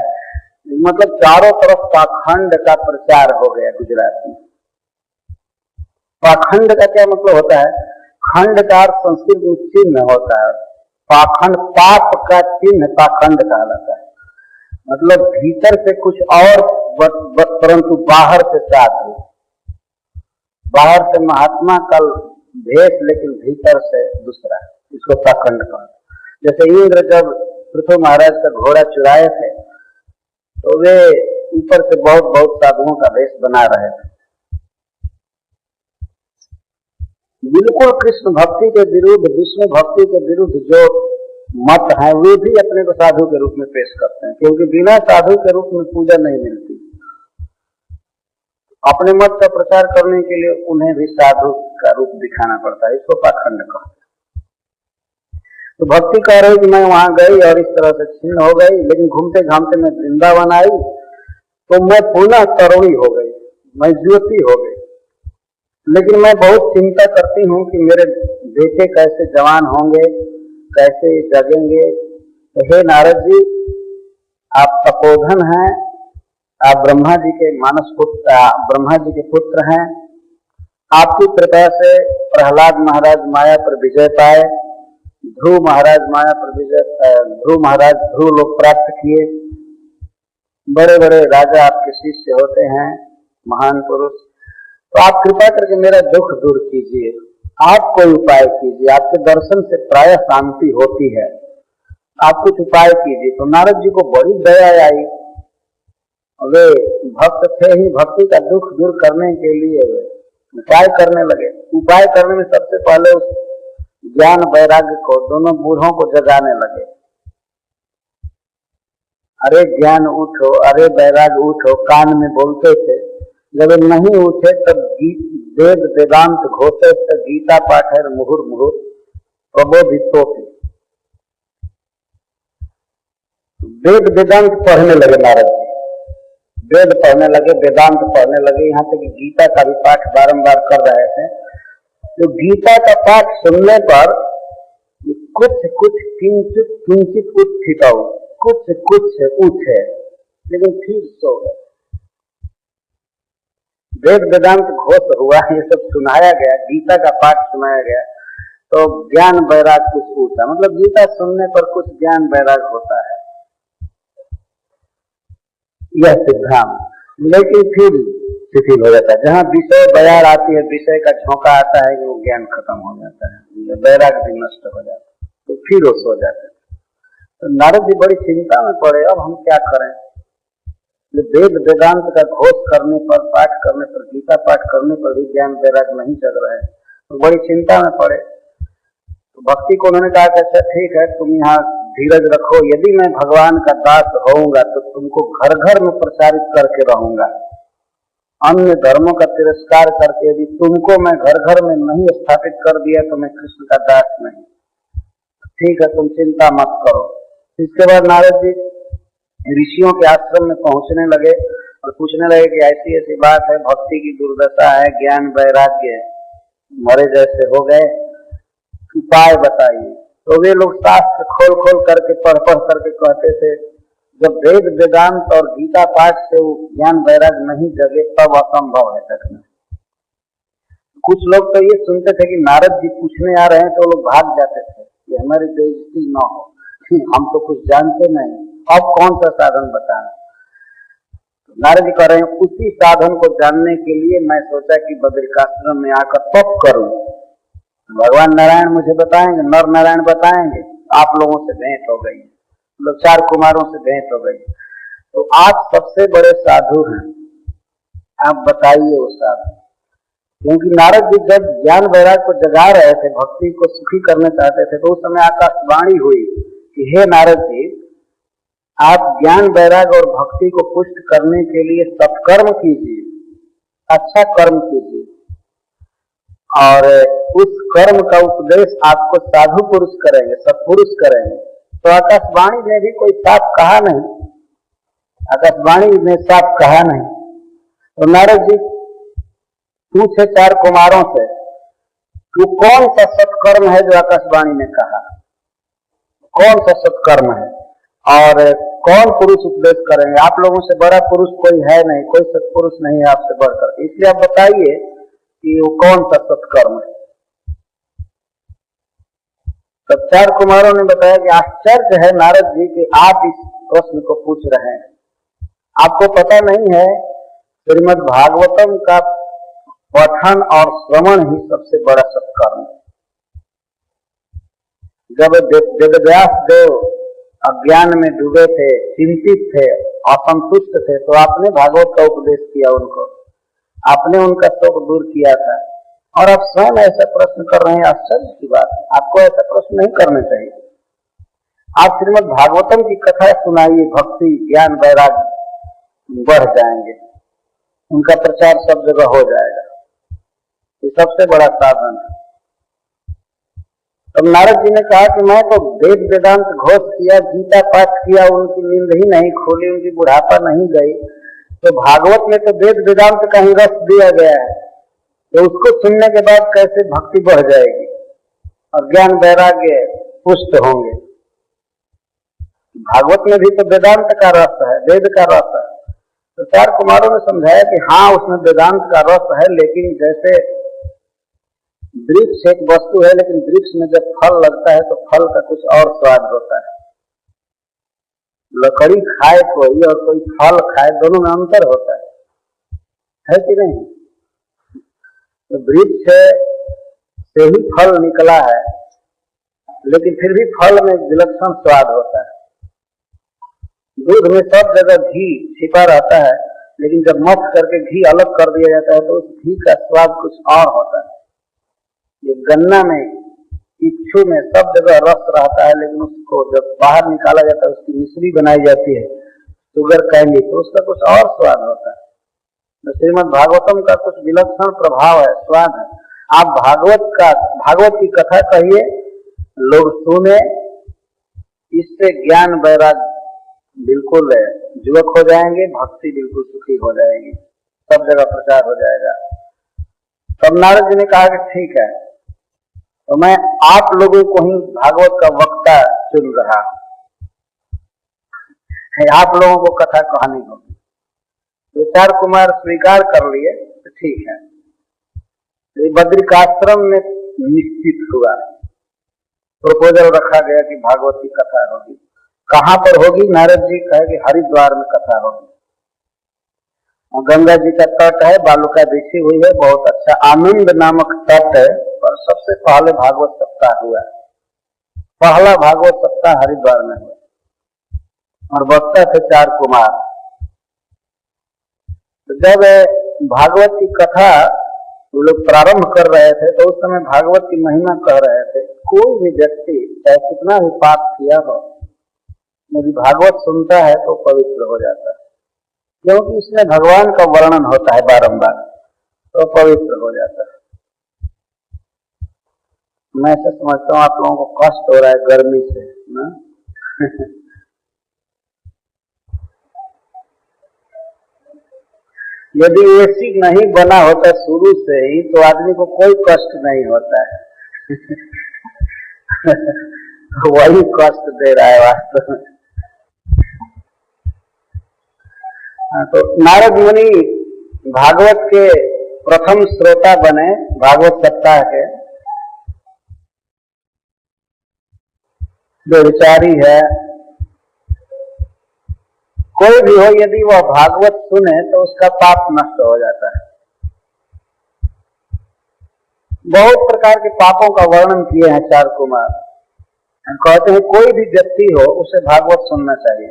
मतलब चारों तरफ पाखंड का प्रचार हो गया गुजरात में। पाखंड का क्या मतलब होता है? खंड का अर्थ संस्कृत में चिन्ह होता है। पाखंड पाप का चिन्ह पाखंड कहलाता है। मतलब भीतर से कुछ और परंतु बाहर से साधु, बाहर से महात्मा का भेष लेकिन भीतर से दूसरा, इसको पाखंड कहते। जैसे इंद्र जब पृथु महाराज का घोड़ा चुराए थे तो वे ऊपर से बहुत बहुत साधुओं का वेश बना रहे थे। बिल्कुल कृष्ण भक्ति के विरुद्ध, विष्णु भक्ति के विरुद्ध जो मत है वे भी अपने को साधु के रूप में पेश करते हैं, क्योंकि बिना साधु के रूप में पूजा नहीं मिलती। अपने मत का प्रचार करने के लिए उन्हें भी साधु का रूप दिखाना पड़ता है, इसको पाखंड कहते हैं। तो भक्ति कह रही कि मैं वहां गई और इस तरह से छिन्न हो गई, लेकिन घूमते घामते मैं वृंदावन आई तो मैं पुनः तरुणी हो गई, मैं ज्योति हो गई। लेकिन मैं बहुत चिंता करती हूँ कि मेरे बेटे कैसे जवान होंगे, कैसे जगेंगे। तो हे नारद जी, आप तपोधन हैं, आप ब्रह्मा जी के मानस पुत्र, ब्रह्मा जी के पुत्र हैं। आपकी कृपा से प्रहलाद महाराज माया पर विजय पाए, ध्रुव महाराज माया पर विजय, ध्रुव महाराज ध्रुव लोक प्राप्त किए। बड़े बड़े राजा आपके शिष्य होते हैं, महान पुरुष। तो आप कृपा करके मेरा दुख दूर कीजिए, आप कोई उपाय कीजिए। आपके दर्शन से प्राय शांति होती है, आप कुछ उपाय कीजिए। तो नारद जी को बड़ी दया आई। वे भक्त थे ही, भक्ति का दुख दूर करने के लिए वे उपाय करने लगे। उपाय करने में सबसे पहले उस ज्ञान वैराग्य को, दोनों बूढ़ों को जगाने लगे। अरे ज्ञान उठो, अरे वैराग्य उठो, कान में बोलते थे। जब नहीं उठे तब वेद वेदांत घोषे से गीता पाठ है मुहुर मुहुर प्रबोधितो। वेद वेदांत पढ़ने लगे नारद जी, वेद पढ़ने लगे, वेदांत पढ़ने लगे, यहाँ तक गीता का भी पाठ बारंबार कर रहे थे। तो गीता का पाठ सुनने पर कुछ कुछ किंचित किंचित उत्थित, कुछ कुछ उठे, लेकिन फिर सो गए। वेद वेदांत घोष हुआ, ये सब सुनाया गया, गीता का पाठ सुनाया गया, तो ज्ञान वैराग कुछ उठा। मतलब गीता सुनने पर कुछ ज्ञान वैराग होता है, यह सिद्धांत। लेकिन फिर शिथिल हो जाता है। जहाँ विषय बयार आती है, विषय का झोंका आता है कि वो ज्ञान खत्म हो जाता है, वैराग भी नष्ट हो जाता है, तो फिर वो सो जाते हैं। तो नारद जी बड़ी चिंता में पड़े, अब हम क्या करें? वेद वेदांत का घोष करने पर, पाठ करने पर, गीता पाठ करने पर भी ज्ञान वैराग नहीं चल रहे हैं, तो बड़ी चिंता में पड़े। तो भक्ति को उन्होंने कहा कि अच्छा ठीक है, तुम यहाँ धीरज रखो, यदि मैं भगवान का दास होऊंगा तो तुमको घर घर में प्रचारित करके रहूंगा। अन्य धर्मों का तिरस्कार करके यदि तुमको मैं घर घर में नहीं स्थापित कर दिया तो मैं कृष्ण का दास नहीं। ठीक है, तुम चिंता मत करो। इसके बाद नारद जी ऋषियों के आश्रम में पहुंचने लगे और पूछने लगे कि ऐसी ऐसी बात है, भक्ति की दुर्दशा है, ज्ञान वैराग्य मरे जैसे हो गए, उपाय बताइए। तो वे लोग शास्त्र खोल खोल करके पढ़ पढ़ करके कहते थे, जब वेद वेदांत और गीता पाठ से वो ज्ञान वैराग्य नहीं जगे तब असंभव है जगना। कुछ लोग तो ये सुनते थे कि नारद जी पूछने आ रहे हैं तो लोग भाग जाते थे कि हमारी बेइज्जती न हो, हम तो कुछ जानते नहीं, अब कौन सा साधन बताएं? नारद जी कह रहे हैं उसी साधन को जानने के लिए मैं सोचा कि बद्रिकाश्रम में आकर तप करूं। भगवान नारायण मुझे बताएंगे, नर नारायण बताएंगे। आप लोगों से भेंट हो गई, मतलब 4 कुमारों से भेंट हो गई, तो आप सबसे बड़े साधु हैं, आप बताइए वो साधु। क्योंकि नारद जी जब ज्ञान वैराग को जगा रहे थे, भक्ति को सुखी करना चाहते थे, तो उस समय आकाशवाणी हुई कि हे नारद जी, आप ज्ञान वैराग और भक्ति को पुष्ट करने के लिए सत्कर्म कीजिए, अच्छा कर्म कीजिए, और उस कर्म का उपदेश आपको साधु पुरुष करेंगे, सत्पुरुष करेंगे। तो आकाशवाणी ने भी कोई साफ कहा नहीं, आकाशवाणी ने साफ कहा नहीं। तो नारद जी पूछे 4 कुमारों से कि कौन सा सत्कर्म है जो आकाशवाणी ने कहा, कौन सा सत्कर्म है और कौन पुरुष उपदेश करेंगे? आप लोगों से बड़ा पुरुष कोई है नहीं, कोई सत्पुरुष नहीं है आपसे बढ़कर, इसलिए आप बताइए कि वो कौन सा सत्कर्म है। तब 4 कुमारों ने बताया कि आश्चर्य है नारद जी कि आप इस प्रश्न को पूछ रहे हैं। आपको पता नहीं है श्रीमद् भागवतम का पठन और श्रवण ही सबसे बड़ा सत्कर्म है। जब वेदव्यास देव अज्ञान में डूबे थे, चिंतित थे, असंतुष्ट थे, तो आपने भागवत का उपदेश किया उनको, आपने उनका शोक दूर किया था। और आप स्वयं ऐसा प्रश्न कर रहे हैं, आश्चर्य की बात है। आपको ऐसा प्रश्न नहीं करना चाहिए। आप श्रीमद् भागवतम की कथा सुनाइए, भक्ति ज्ञान वैराग बढ़ जाएंगे, उनका प्रचार सब जगह हो जाएगा। ये सबसे बड़ा साधन है। तब नारद जी ने कहा कि मैं तो वेद वेदांत घोष किया, गीता पाठ किया, उनकी नींद ही नहीं खोली, उनकी बुढ़ापा नहीं गई, तो भागवत में तो वेद वेदांत का ही रस दिया गया है, तो उसको सुनने के बाद कैसे भक्ति बढ़ जाएगी और ज्ञान वैराग्य पुष्ट होंगे? भागवत में भी तो वेदांत का रस है, वेद का रस है। तो 4 कुमारों ने समझाया कि हाँ, उसमें वेदांत का रस है, लेकिन जैसे वृक्ष एक वस्तु है, लेकिन वृक्ष में जब फल लगता है तो फल का कुछ और स्वाद होता है। लकड़ी खाए कोई और कोई फल खाए, दोनों में अंतर होता है कि नहीं? तो वृक्ष से ही फल निकला है, लेकिन फिर भी फल में विलक्षण स्वाद होता है। दूध में सब जगह घी छिपा रहता है, लेकिन जब मथ करके घी अलग कर दिया जाता है तो उस घी का स्वाद कुछ और होता है। ये गन्ना में, इच्छू में सब जगह रस रहता है, लेकिन उसको जब बाहर निकाला जाता है, उसकी मिश्री बनाई जाती है शुगर कैंडी, तो उसका कुछ और स्वाद होता है। तो श्रीमद् भागवतम का कुछ विलक्षण प्रभाव है, स्वाद है। आप भागवत की कथा कहिए, लोग सुने, इससे ज्ञान वैराग बिल्कुल युवक हो जाएंगे, भक्ति बिल्कुल सुखी हो जाएगी, सब जगह प्रचार हो जाएगा। तब नारद जी ने कहा कि ठीक है, तो मैं आप लोगों को ही भागवत का वक्ता चुन रहा है, आप लोगों को कथा कहानी होगी। तो 4 कुमार स्वीकार कर लिए, तो ठीक है। तो बद्रिकाश्रम में निश्चित हुआ, प्रपोजल रखा गया कि भागवत की कथा होगी। कहाँ पर होगी? नारद जी कहे कि हरिद्वार में कथा होगी। गंगा जी का तट है, बालुका बिछी हुई है, बहुत अच्छा आनंद नामक तट है। और सबसे पहले भागवत सप्ताह हुआ, पहला भागवत सप्ताह हरिद्वार में हुआ और वक्ता थे 4 कुमार। तो जब भागवत की कथा वो लोग प्रारंभ कर रहे थे, तो उस समय भागवत की महिमा कह रहे थे। कोई भी व्यक्ति चाहे कितना भी पाप किया हो, यदि भागवत सुनता है तो पवित्र हो जाता है, क्योंकि इसमें भगवान का वर्णन होता है बारंबार, तो पवित्र हो जाता है। मैं ऐसा समझता हूँ आप लोगों को कष्ट हो रहा है गर्मी से ना? यदि एसी नहीं बना होता शुरू से ही तो आदमी को कोई कष्ट नहीं होता है। वही कष्ट दे रहा है वास्तव में। तो नारद मुनि भागवत के प्रथम श्रोता बने, भागवत सप्ताह के। जो विचारी है, कोई भी हो, यदि वह भागवत सुने तो उसका पाप नष्ट हो जाता है। बहुत प्रकार के पापों का वर्णन किए हैं चार कुमार। कहते हैं कोई भी व्यक्ति हो उसे भागवत सुनना चाहिए,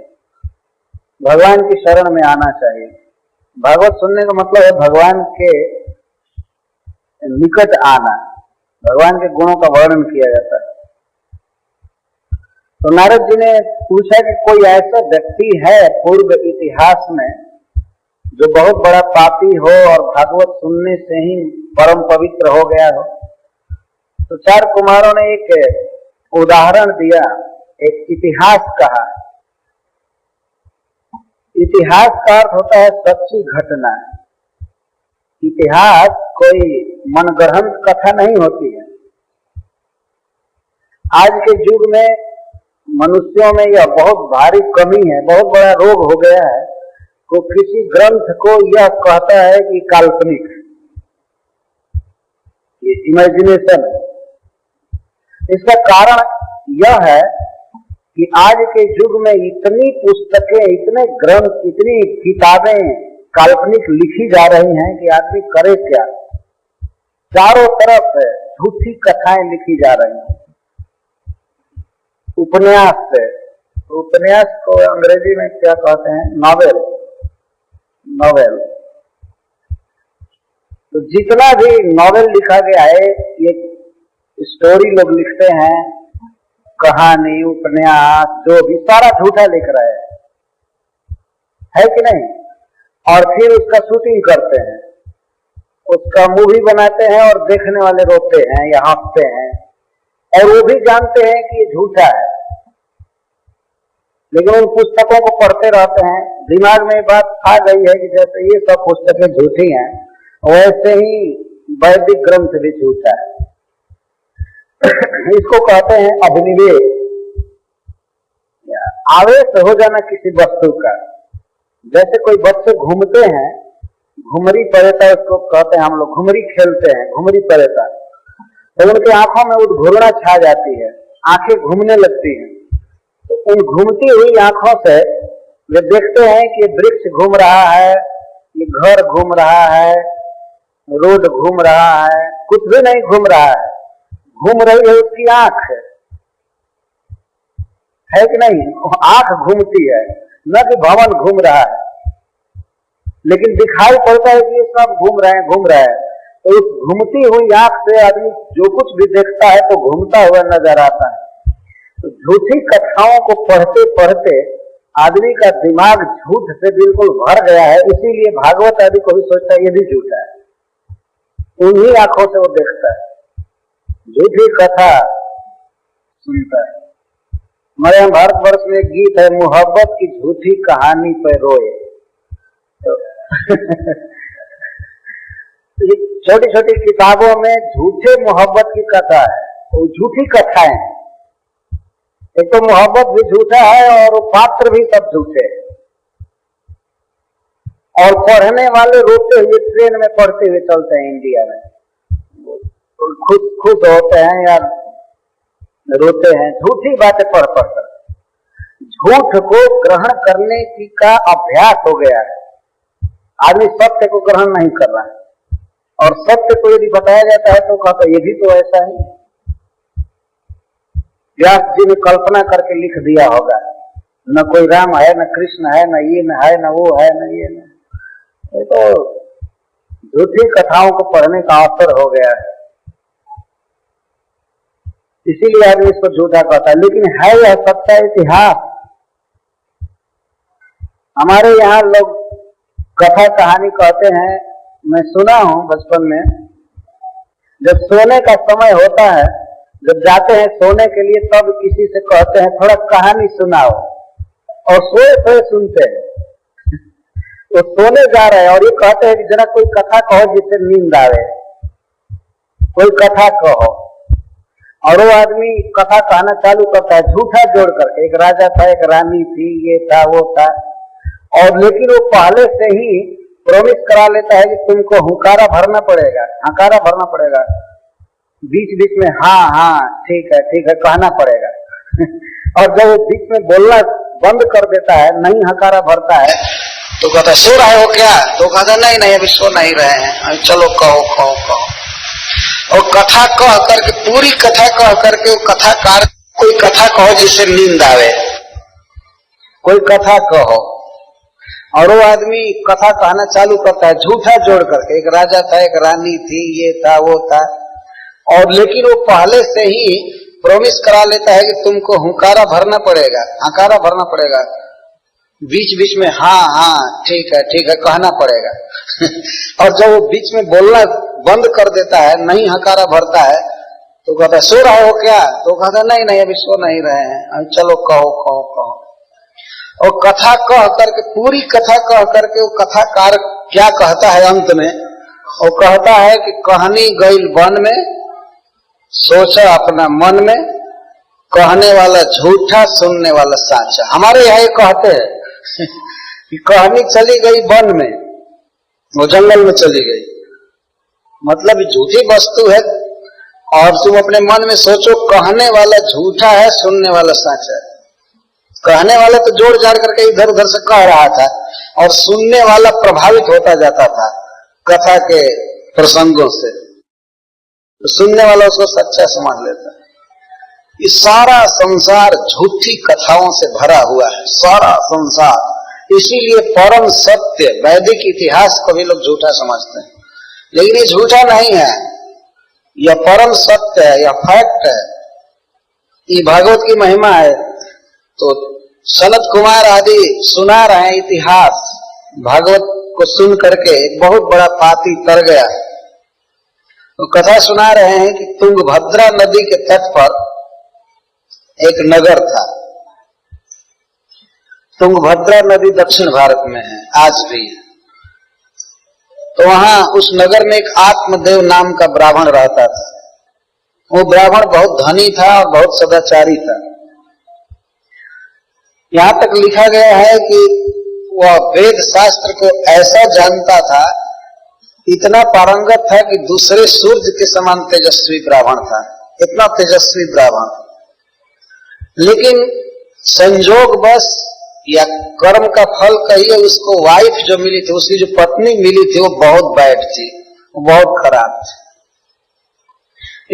भगवान की शरण में आना चाहिए। भागवत सुनने का मतलब है भगवान के निकट आना, भगवान के गुणों का वर्णन किया जाता है। तो नारद जी ने पूछा कि कोई ऐसा व्यक्ति है पूर्व इतिहास में जो बहुत बड़ा पापी हो और भागवत सुनने से ही परम पवित्र हो गया हो। तो चार कुमारों ने एक उदाहरण दिया, एक इतिहास कहा। इतिहास का अर्थ होता है सच्ची घटना। इतिहास कोई मनगढ़ंत कथा नहीं होती है। आज के युग में मनुष्यों में यह बहुत भारी कमी है, बहुत बड़ा रोग हो गया है। को किसी ग्रंथ को यह कहता है कि काल्पनिक, ये इमेजिनेशन। इसका कारण यह है कि आज के युग में इतनी पुस्तकें, इतने ग्रंथ, इतनी किताबें काल्पनिक लिखी जा रही हैं कि आदमी करे क्या। चारों तरफ झूठी कथाएं लिखी जा रही हैं। उपन्यास से, उपन्यास को अंग्रेजी में क्या कहते हैं? नॉवेल। नॉवेल तो जितना भी नॉवेल लिखा गया है, ये स्टोरी लोग लिखते हैं, कहानी, उपन्यास, जो भी सारा झूठा लिख रहे है कि नहीं? और फिर उसका शूटिंग करते हैं, उसका मूवी बनाते हैं और देखने वाले रोते हैं या हंसते हैं, और वो भी जानते हैं कि ये झूठा है, लेकिन उन पुस्तकों को पढ़ते रहते हैं। दिमाग में बात आ गई है कि जैसे ये सब पुस्तकें झूठी हैं, वैसे ही वैदिक ग्रंथ भी झूठा है। इसको कहते हैं अभिनिवेश, आवेश हो जाना किसी वस्तु का। जैसे कोई बच्चे घूमते हैं, घुमरी परेता उसको कहते हैं हम लोग, घुमरी खेलते हैं, घुमरी परेता, तो उनकी आंखों में उद्घूर्णा छा जाती है, आंखें घूमने लगती हैं। तो उन घूमती हुई आंखों से वे देखते हैं कि वृक्ष घूम रहा है, ये घर घूम रहा है, रोड घूम रहा है, कुछ भी नहीं घूम रहा है, घूम रही है उसकी आंख, है कि नहीं? आंख घूमती है, न कि भवन घूम रहा है। लेकिन दिखाई पड़ता है कि ये सब घूम रहे हैं। तो उस घूमती हुई आंख से आदमी जो कुछ भी देखता है तो घूमता हुआ नजर आता है। तो झूठी कथाओं को पढ़ते पढ़ते आदमी का दिमाग झूठ से बिल्कुल भर गया है। इसीलिए भागवत आदि को भी सोचता है ये भी झूठा है, उन्हीं आंखों से वो देखता है, झूठी कथा सुनता है। हमारे यहाँ भारतवर्ष में एक गीत है, मोहब्बत की झूठी कहानी पर रोए। तो छोटी छोटी किताबों में झूठे मोहब्बत की कथा है, वो झूठी कथाएं हैं। एक तो मोहब्बत भी झूठा है और पात्र भी सब झूठे हैं। और पढ़ने वाले रोते हुए ट्रेन में पढ़ते हुए चलते हैं इंडिया में, खुश होते हैं या रोते हैं, झूठी बातें पढ़ कर। झूठ को ग्रहण करने की का अभ्यास हो गया है। आदमी सत्य को ग्रहण नहीं कर रहा है, और सत्य को यदि बताया जाता है तो कहता ये भी तो ऐसा ही। व्यास जी ने कल्पना करके लिख दिया होगा, न कोई राम है, न कृष्ण है, न ये न है, न वो है, न ये न। ये तो झूठी कथाओं को पढ़ने का अवसर हो गया है, इसीलिए आदमी इसको झूठा कहता है। लेकिन है यह सच्चा इतिहास। हमारे यहाँ लोग कथा कहानी कहते हैं, मैं सुना हूं बचपन में, जब सोने का समय होता है, जब जाते हैं सोने के लिए, तब किसी से कहते हैं थोड़ा कहानी सुनाओ, और सोए सोए सुनते हैं। तो सोने जा रहे हैं और ये कहते हैं कि जरा कोई कथा कहो जिससे नींद आवे, कोई कथा कहो। और वो आदमी कथा कहना चालू करता है झूठा जोड़ करके, एक राजा था, एक रानी थी, ये था वो था, और लेकिन वो पहले से ही प्रॉमिस करा लेता है कि तुमको हुंकारा भरना पड़ेगा, हकारा भरना पड़ेगा, बीच बीच में हाँ हाँ ठीक है कहना पड़ेगा। और जब वो बीच में बोलना बंद कर देता है, नहीं हकारा भरता है, तो कहता है सो रहे हो क्या? तो कहता नहीं नहीं अभी सो नहीं रहे हैं, चलो कहो कहो कहो। और कथा कह करके, पूरी कथा कह करके वो कथाकार, कोई कथा कहो जिससे नींद आवे, कोई कथा कहो, और वो आदमी कथा कहना चालू करता है झूठा जोड़ करके, एक राजा था, एक रानी थी, ये था वो था, और लेकिन वो पहले से ही प्रॉमिस करा लेता है कि तुमको हुंकारा भरना पड़ेगा, हकारा भरना पड़ेगा, बीच बीच में हाँ हाँ ठीक है कहना पड़ेगा। और जब वो बीच में बोलना बंद कर देता है, नहीं हकारा भरता है, तो कहता है सो रहे हो क्या? तो कहता नहीं नहीं अभी सो नहीं रहे हैं, अभी चलो कहो कहो कहो। और कथा कह करके, पूरी कथा कह करके वो कथाकार क्या कहता है अंत में? वो कहता है कि कहानी गईल वन में, सोचा अपना मन में, कहने वाला झूठा सुनने वाला साचा। हमारे यहाँ ये कहते हैं कि कहानी चली गई वन में, वो जंगल में चली गई, मतलब झूठी वस्तु है, और तुम अपने मन में सोचो कहने वाला झूठा है, सुनने वाला साचा है। कहने वाला तो जोड़ जाड़ करके इधर उधर से कह रहा था, और सुनने वाला प्रभावित होता जाता था कथा के प्रसंगों से, तो सुनने वाला उसको सच्चा समझ लेता है। ये सारा संसार झूठी कथाओं से भरा हुआ है, सारा संसार। इसीलिए परम सत्य वैदिक इतिहास को भी लोग झूठा समझते हैं, लेकिन ये झूठा नहीं है, यह परम सत्य है, यह फैक्ट है, ये भागवत की महिमा है। तो सनत कुमार आदि सुना रहे हैं इतिहास, भागवत को सुन करके एक बहुत बड़ा पापी तर गया। तो कथा सुना रहे हैं कि तुंगभद्रा नदी के तट पर एक नगर था। तुंगभद्रा नदी दक्षिण भारत में है, आज भी है। तो वहां उस नगर में एक आत्मदेव नाम का ब्राह्मण रहता था। वो ब्राह्मण बहुत धनी था और बहुत सदाचारी था। यहां तक लिखा गया है कि वह वेद शास्त्र को ऐसा जानता था, इतना पारंगत था कि दूसरे सूर्य के समान तेजस्वी ब्राह्मण था, इतना तेजस्वी ब्राह्मण। लेकिन संजोग बस या कर्म का फल कहिए, उसको वाइफ जो मिली थी, उसकी जो पत्नी मिली थी, वो बहुत बैड थी, वो बहुत खराब थी।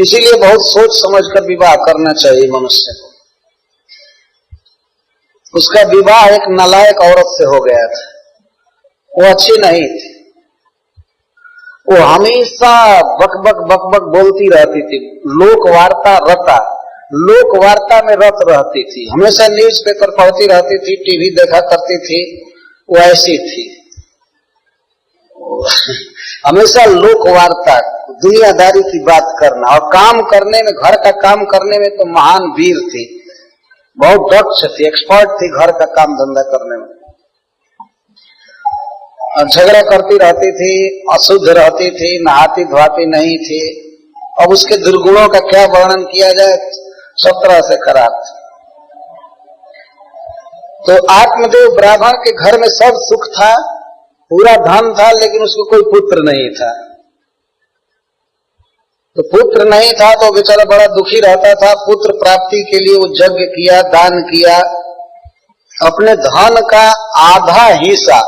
इसीलिए बहुत सोच समझकर विवाह करना चाहिए मनुष्य को। उसका विवाह एक नालायक औरत से हो गया था, वो अच्छी नहीं थी, वो हमेशा बक बक बक बक बोलती रहती थी, लोक वार्ता में रत रहती थी, हमेशा न्यूज़पेपर पढ़ती रहती थी, टीवी देखा करती थी, वो ऐसी थी। हमेशा लोक वार्ता, दुनियादारी की बात करना, और काम करने में, घर का काम करने में तो महान वीर थी, बहुत दक्ष थी, एक्सपर्ट थी घर का काम धंधा करने में। झगड़ा करती रहती थी, अशुद्ध रहती थी, नहाती धोती नहीं थी। अब उसके दुर्गुणों का क्या वर्णन किया जाए, सब तरह से खराब थी। तो आत्मदेव ब्राह्मण के घर में सब सुख था, पूरा धन था, लेकिन उसको कोई पुत्र नहीं था। तो पुत्र नहीं था तो बेचारा बड़ा दुखी रहता था। पुत्र प्राप्ति के लिए वो यज्ञ किया, दान किया, अपने धन का आधा हिस्सा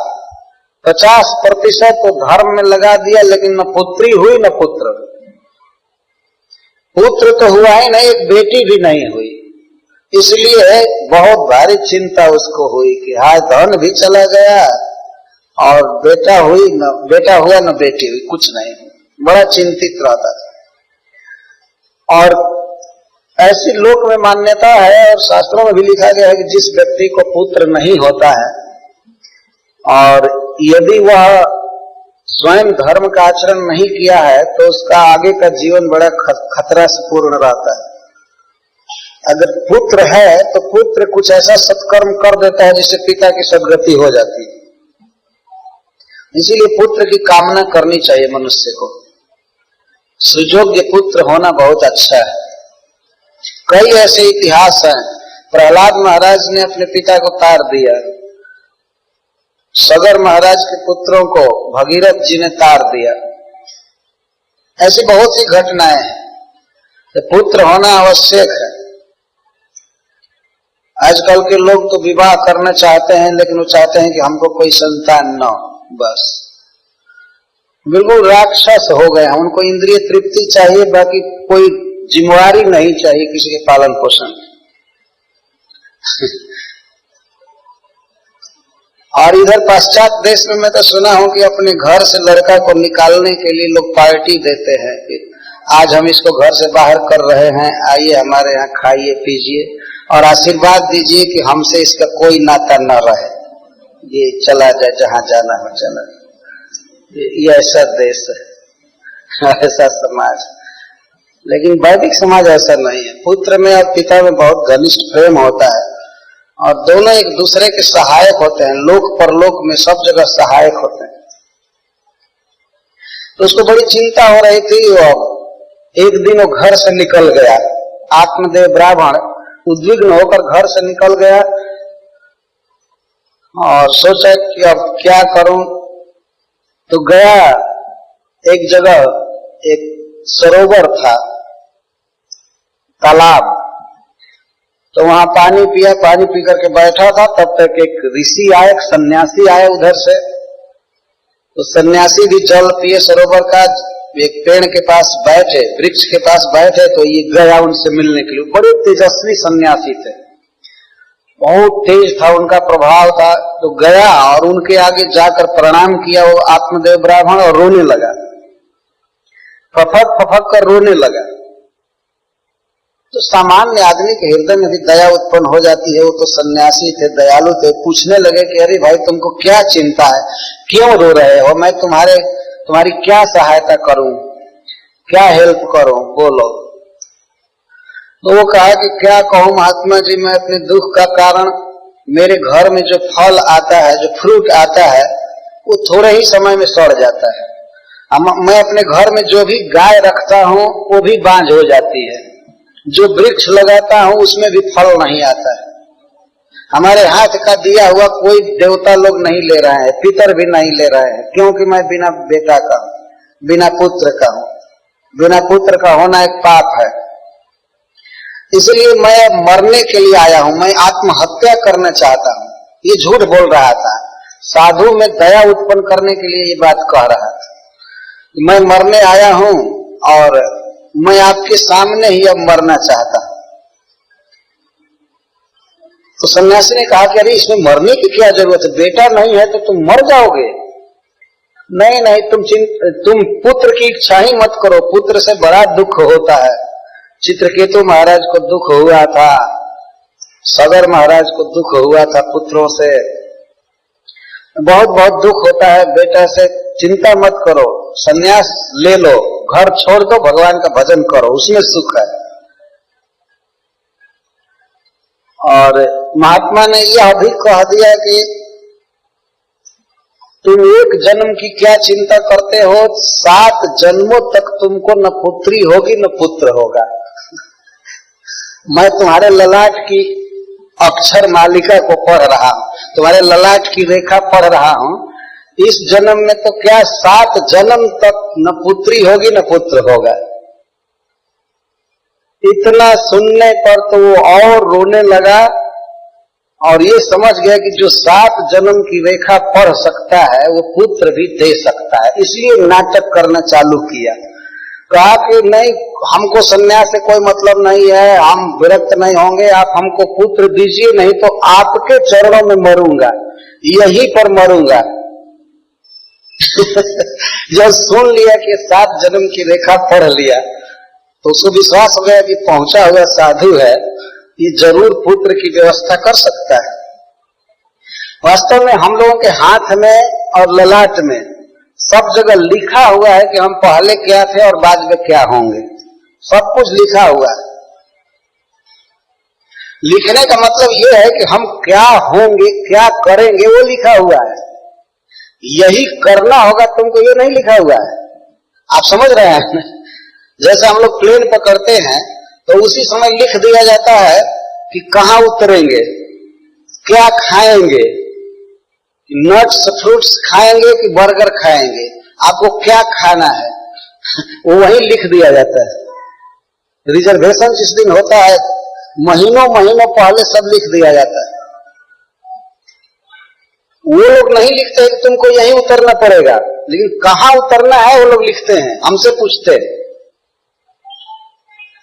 50% तो धर्म में लगा दिया, लेकिन न पुत्री हुई न पुत्र। पुत्र तो हुआ ही नहीं, एक बेटी भी नहीं हुई। इसलिए बहुत भारी चिंता उसको हुई कि हाय धन भी चला गया और बेटा हुआ न बेटी हुई, कुछ नहीं। बड़ा चिंतित रहता था। और ऐसी लोक में मान्यता है और शास्त्रों में भी लिखा गया है कि जिस व्यक्ति को पुत्र नहीं होता है और यदि वह स्वयं धर्म का आचरण नहीं किया है, तो उसका आगे का जीवन बड़ा खतरा से पूर्ण रहता है। अगर पुत्र है तो पुत्र कुछ ऐसा सत्कर्म कर देता है जिससे पिता की सदगति हो जाती है। इसीलिए पुत्र की कामना करनी चाहिए मनुष्य को। सुयोग्य पुत्र होना बहुत अच्छा है। कई ऐसे इतिहास हैं। प्रहलाद महाराज ने अपने पिता को तार दिया, सगर महाराज के पुत्रों को भगीरथ जी ने तार दिया। ऐसी बहुत सी घटनाएं हैं। पुत्र होना आवश्यक है। आजकल के लोग तो विवाह करना चाहते हैं, लेकिन वो चाहते हैं कि हमको कोई संतान न हो, बस बिल्कुल राक्षस हो गए हैं। उनको इंद्रिय तृप्ति चाहिए, बाकी कोई जिम्मेवारी नहीं चाहिए किसी के पालन पोषण। और इधर पाश्चात्य देश में मैं तो सुना हूं कि अपने घर से लड़का को निकालने के लिए लोग पार्टी देते हैं कि आज हम इसको घर से बाहर कर रहे हैं, आइए हमारे यहाँ खाइए पीजिए और आशीर्वाद दीजिए कि हमसे इसका कोई नाता न रहे, ये चला जाए जहां जाना हो चला। ये ऐसा देश है, ऐसा समाज। लेकिन वैदिक समाज ऐसा नहीं है। पुत्र में और पिता में बहुत घनिष्ठ प्रेम होता है और दोनों एक दूसरे के सहायक होते हैं, लोक परलोक में सब जगह सहायक होते हैं। तो उसको बड़ी चिंता हो रही थी और एक दिन वो घर से निकल गया। आत्मदेव ब्राह्मण उद्विग्न होकर घर से निकल गया और सोचा कि अब क्या करूं। तो गया एक जगह, एक सरोवर था, तालाब, तो वहां पानी पिया। पानी पी करके बैठा था, तब तक एक ऋषि आए, एक सन्यासी आए उधर से। तो सन्यासी भी जल पिए सरोवर का, एक पेड़ के पास बैठे, वृक्ष के पास बैठे। तो ये गया उनसे मिलने के लिए। बड़े तेजस्वी सन्यासी थे, बहुत तेज था उनका प्रभाव था। तो गया और उनके आगे जाकर प्रणाम किया वो आत्मदेव ब्राह्मण और रोने लगा, फफक फफक कर रोने लगा। तो सामान्य आदमी के हृदय में भी दया उत्पन्न हो जाती है। वो तो सन्यासी थे, दयालु थे। पूछने लगे कि अरे भाई तुमको क्या चिंता है, क्यों रो रहे हो, मैं तुम्हारी क्या सहायता करूं, क्या हेल्प करूं, बोलो। तो वो कहा कि क्या कहूं महात्मा जी, मैं अपने दुख का कारण, मेरे घर में जो फल आता है, जो फ्रूट आता है, वो थोड़े ही समय में सड़ जाता है। मैं अपने घर में जो भी गाय रखता हूं वो भी बांझ हो जाती है। जो वृक्ष लगाता हूं उसमें भी फल नहीं आता है। हमारे हाथ का दिया हुआ कोई देवता लोग नहीं ले रहे हैं, पितर भी नहीं ले रहे हैं, क्योंकि मैं बिना बेटा का हूं, बिना पुत्र का हूं। बिना पुत्र का होना एक पाप है। इसलिए मैं मरने के लिए आया हूं, मैं आत्महत्या करना चाहता हूं। ये झूठ बोल रहा था, साधु में दया उत्पन्न करने के लिए ये बात कह रहा था। मैं मरने आया हूं और मैं आपके सामने ही अब मरना चाहता हूं। तो सन्यासी ने कहा कि अरे इसमें मरने की क्या जरूरत है, बेटा नहीं है तो तुम मर जाओगे। नहीं नहीं, तुम पुत्र की इच्छा ही मत करो, पुत्र से बड़ा दुख होता है। चित्रकेतु महाराज को दुख हुआ था, सगर महाराज को दुख हुआ था पुत्रों से, बहुत बहुत दुख होता है बेटा से। चिंता मत करो, सन्यास ले लो, घर छोड़ दो, भगवान का भजन करो, उसमें सुख है। और महात्मा ने यह भी कह दिया कि तुम एक जन्म की क्या चिंता करते हो, 7 जन्मों तक तुमको न पुत्री होगी न पुत्र होगा। मैं तुम्हारे ललाट की अक्षर मालिका को पढ़ रहा हूं, तुम्हारे ललाट की रेखा पढ़ रहा हूं। इस जन्म में तो क्या 7 जन्म तक न पुत्री होगी न पुत्र होगा। इतना सुनने पर तो वो और रोने लगा और ये समझ गया कि जो 7 जन्म की रेखा पढ़ सकता है वो पुत्र भी दे सकता है। इसलिए नाटक करना चालू किया। कहा कि नहीं, हमको सन्यास से कोई मतलब नहीं है, हम विरक्त नहीं होंगे, आप हमको पुत्र दीजिए, नहीं तो आपके चरणों में मरूंगा, यहीं पर मरूंगा। जब सुन लिया कि 7 जन्म की रेखा पढ़ लिया तो उसको विश्वास हो गया कि पहुंचा हुआ साधु है, ये जरूर पुत्र की व्यवस्था कर सकता है। वास्तव में हम लोगों के हाथ में और ललाट में सब जगह लिखा हुआ है कि हम पहले क्या थे और बाद में क्या होंगे, सब कुछ लिखा हुआ है। लिखने का मतलब यह है कि हम क्या होंगे, क्या करेंगे, वो लिखा हुआ है। यही करना होगा तुमको, ये नहीं लिखा हुआ है। आप समझ रहे हैं? जैसे हम लोग प्लेन पकड़ते हैं तो उसी समय लिख दिया जाता है कि कहां उतरेंगे, क्या खाएंगे, नट्स फ्रूट्स खाएंगे कि बर्गर खाएंगे, आपको क्या खाना है, वो वही लिख दिया जाता है। रिजर्वेशन जिस दिन होता है महीनों महीनों पहले सब लिख दिया जाता है। वो लोग नहीं लिखते कि तुमको यहीं उतरना पड़ेगा, लेकिन कहाँ उतरना है वो लोग लिखते हैं, हमसे पूछते हैं।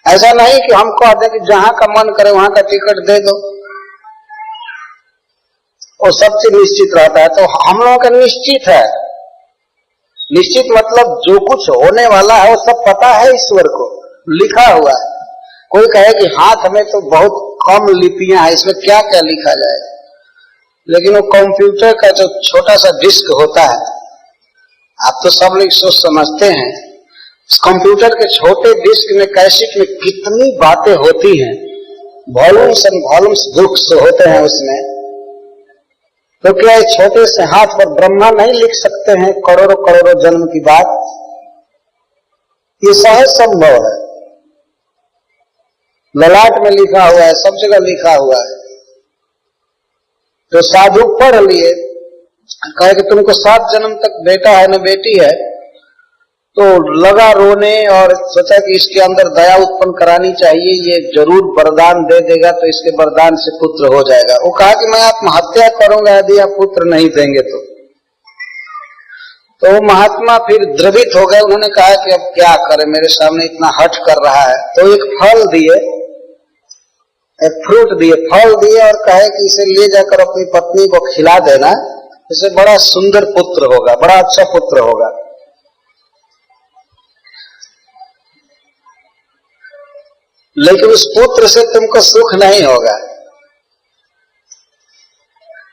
ऐसा नहीं कि हम कह दें कि जहां का मन करे वहां का टिकट दे दो, और सब चीज निश्चित रहता है। तो हम लोगों का निश्चित है। निश्चित मतलब जो कुछ होने वाला है वो सब पता है, ईश्वर को लिखा हुआ है। कोई कहे कि हाथ में तो बहुत कम लिपियां हैं, इसमें क्या क्या लिखा जाएगा, लेकिन वो कंप्यूटर का जो छोटा सा डिस्क होता है, आप तो सब लोग सोच समझते हैं, कंप्यूटर के छोटे डिस्क में कैसेट में कितनी बातें होती हैं, वॉल्यूम्स एंड वॉल्यूम्स बुक्स होते हैं उसमें। तो क्या इस छोटे से हाथ पर ब्रह्मा नहीं लिख सकते हैं करोड़ों करोड़ों जन्म की बात? ये सहज संभव है। ललाट में लिखा हुआ है, सब जगह लिखा हुआ है। तो साधु पढ़ लिए, कहे कि तुमको 7 जन्म तक बेटा है न बेटी है, तो लगा रोने और सोचा कि इसके अंदर दया उत्पन्न करानी चाहिए, ये जरूर वरदान दे देगा तो इसके वरदान से पुत्र हो जाएगा। वो कहा कि मैं आत्महत्या करूंगा यदि आप पुत्र नहीं देंगे तो वो महात्मा फिर द्रवित हो गए। उन्होंने कहा कि अब क्या करें, मेरे सामने इतना हठ कर रहा है। तो एक फल दिए, एक फ्रूट दिए, फल दिए और कहे कि इसे ले जाकर अपनी पत्नी को खिला देना, इसे बड़ा सुंदर पुत्र होगा, बड़ा अच्छा पुत्र होगा। लेकिन उस पुत्र से तुमको सुख नहीं होगा।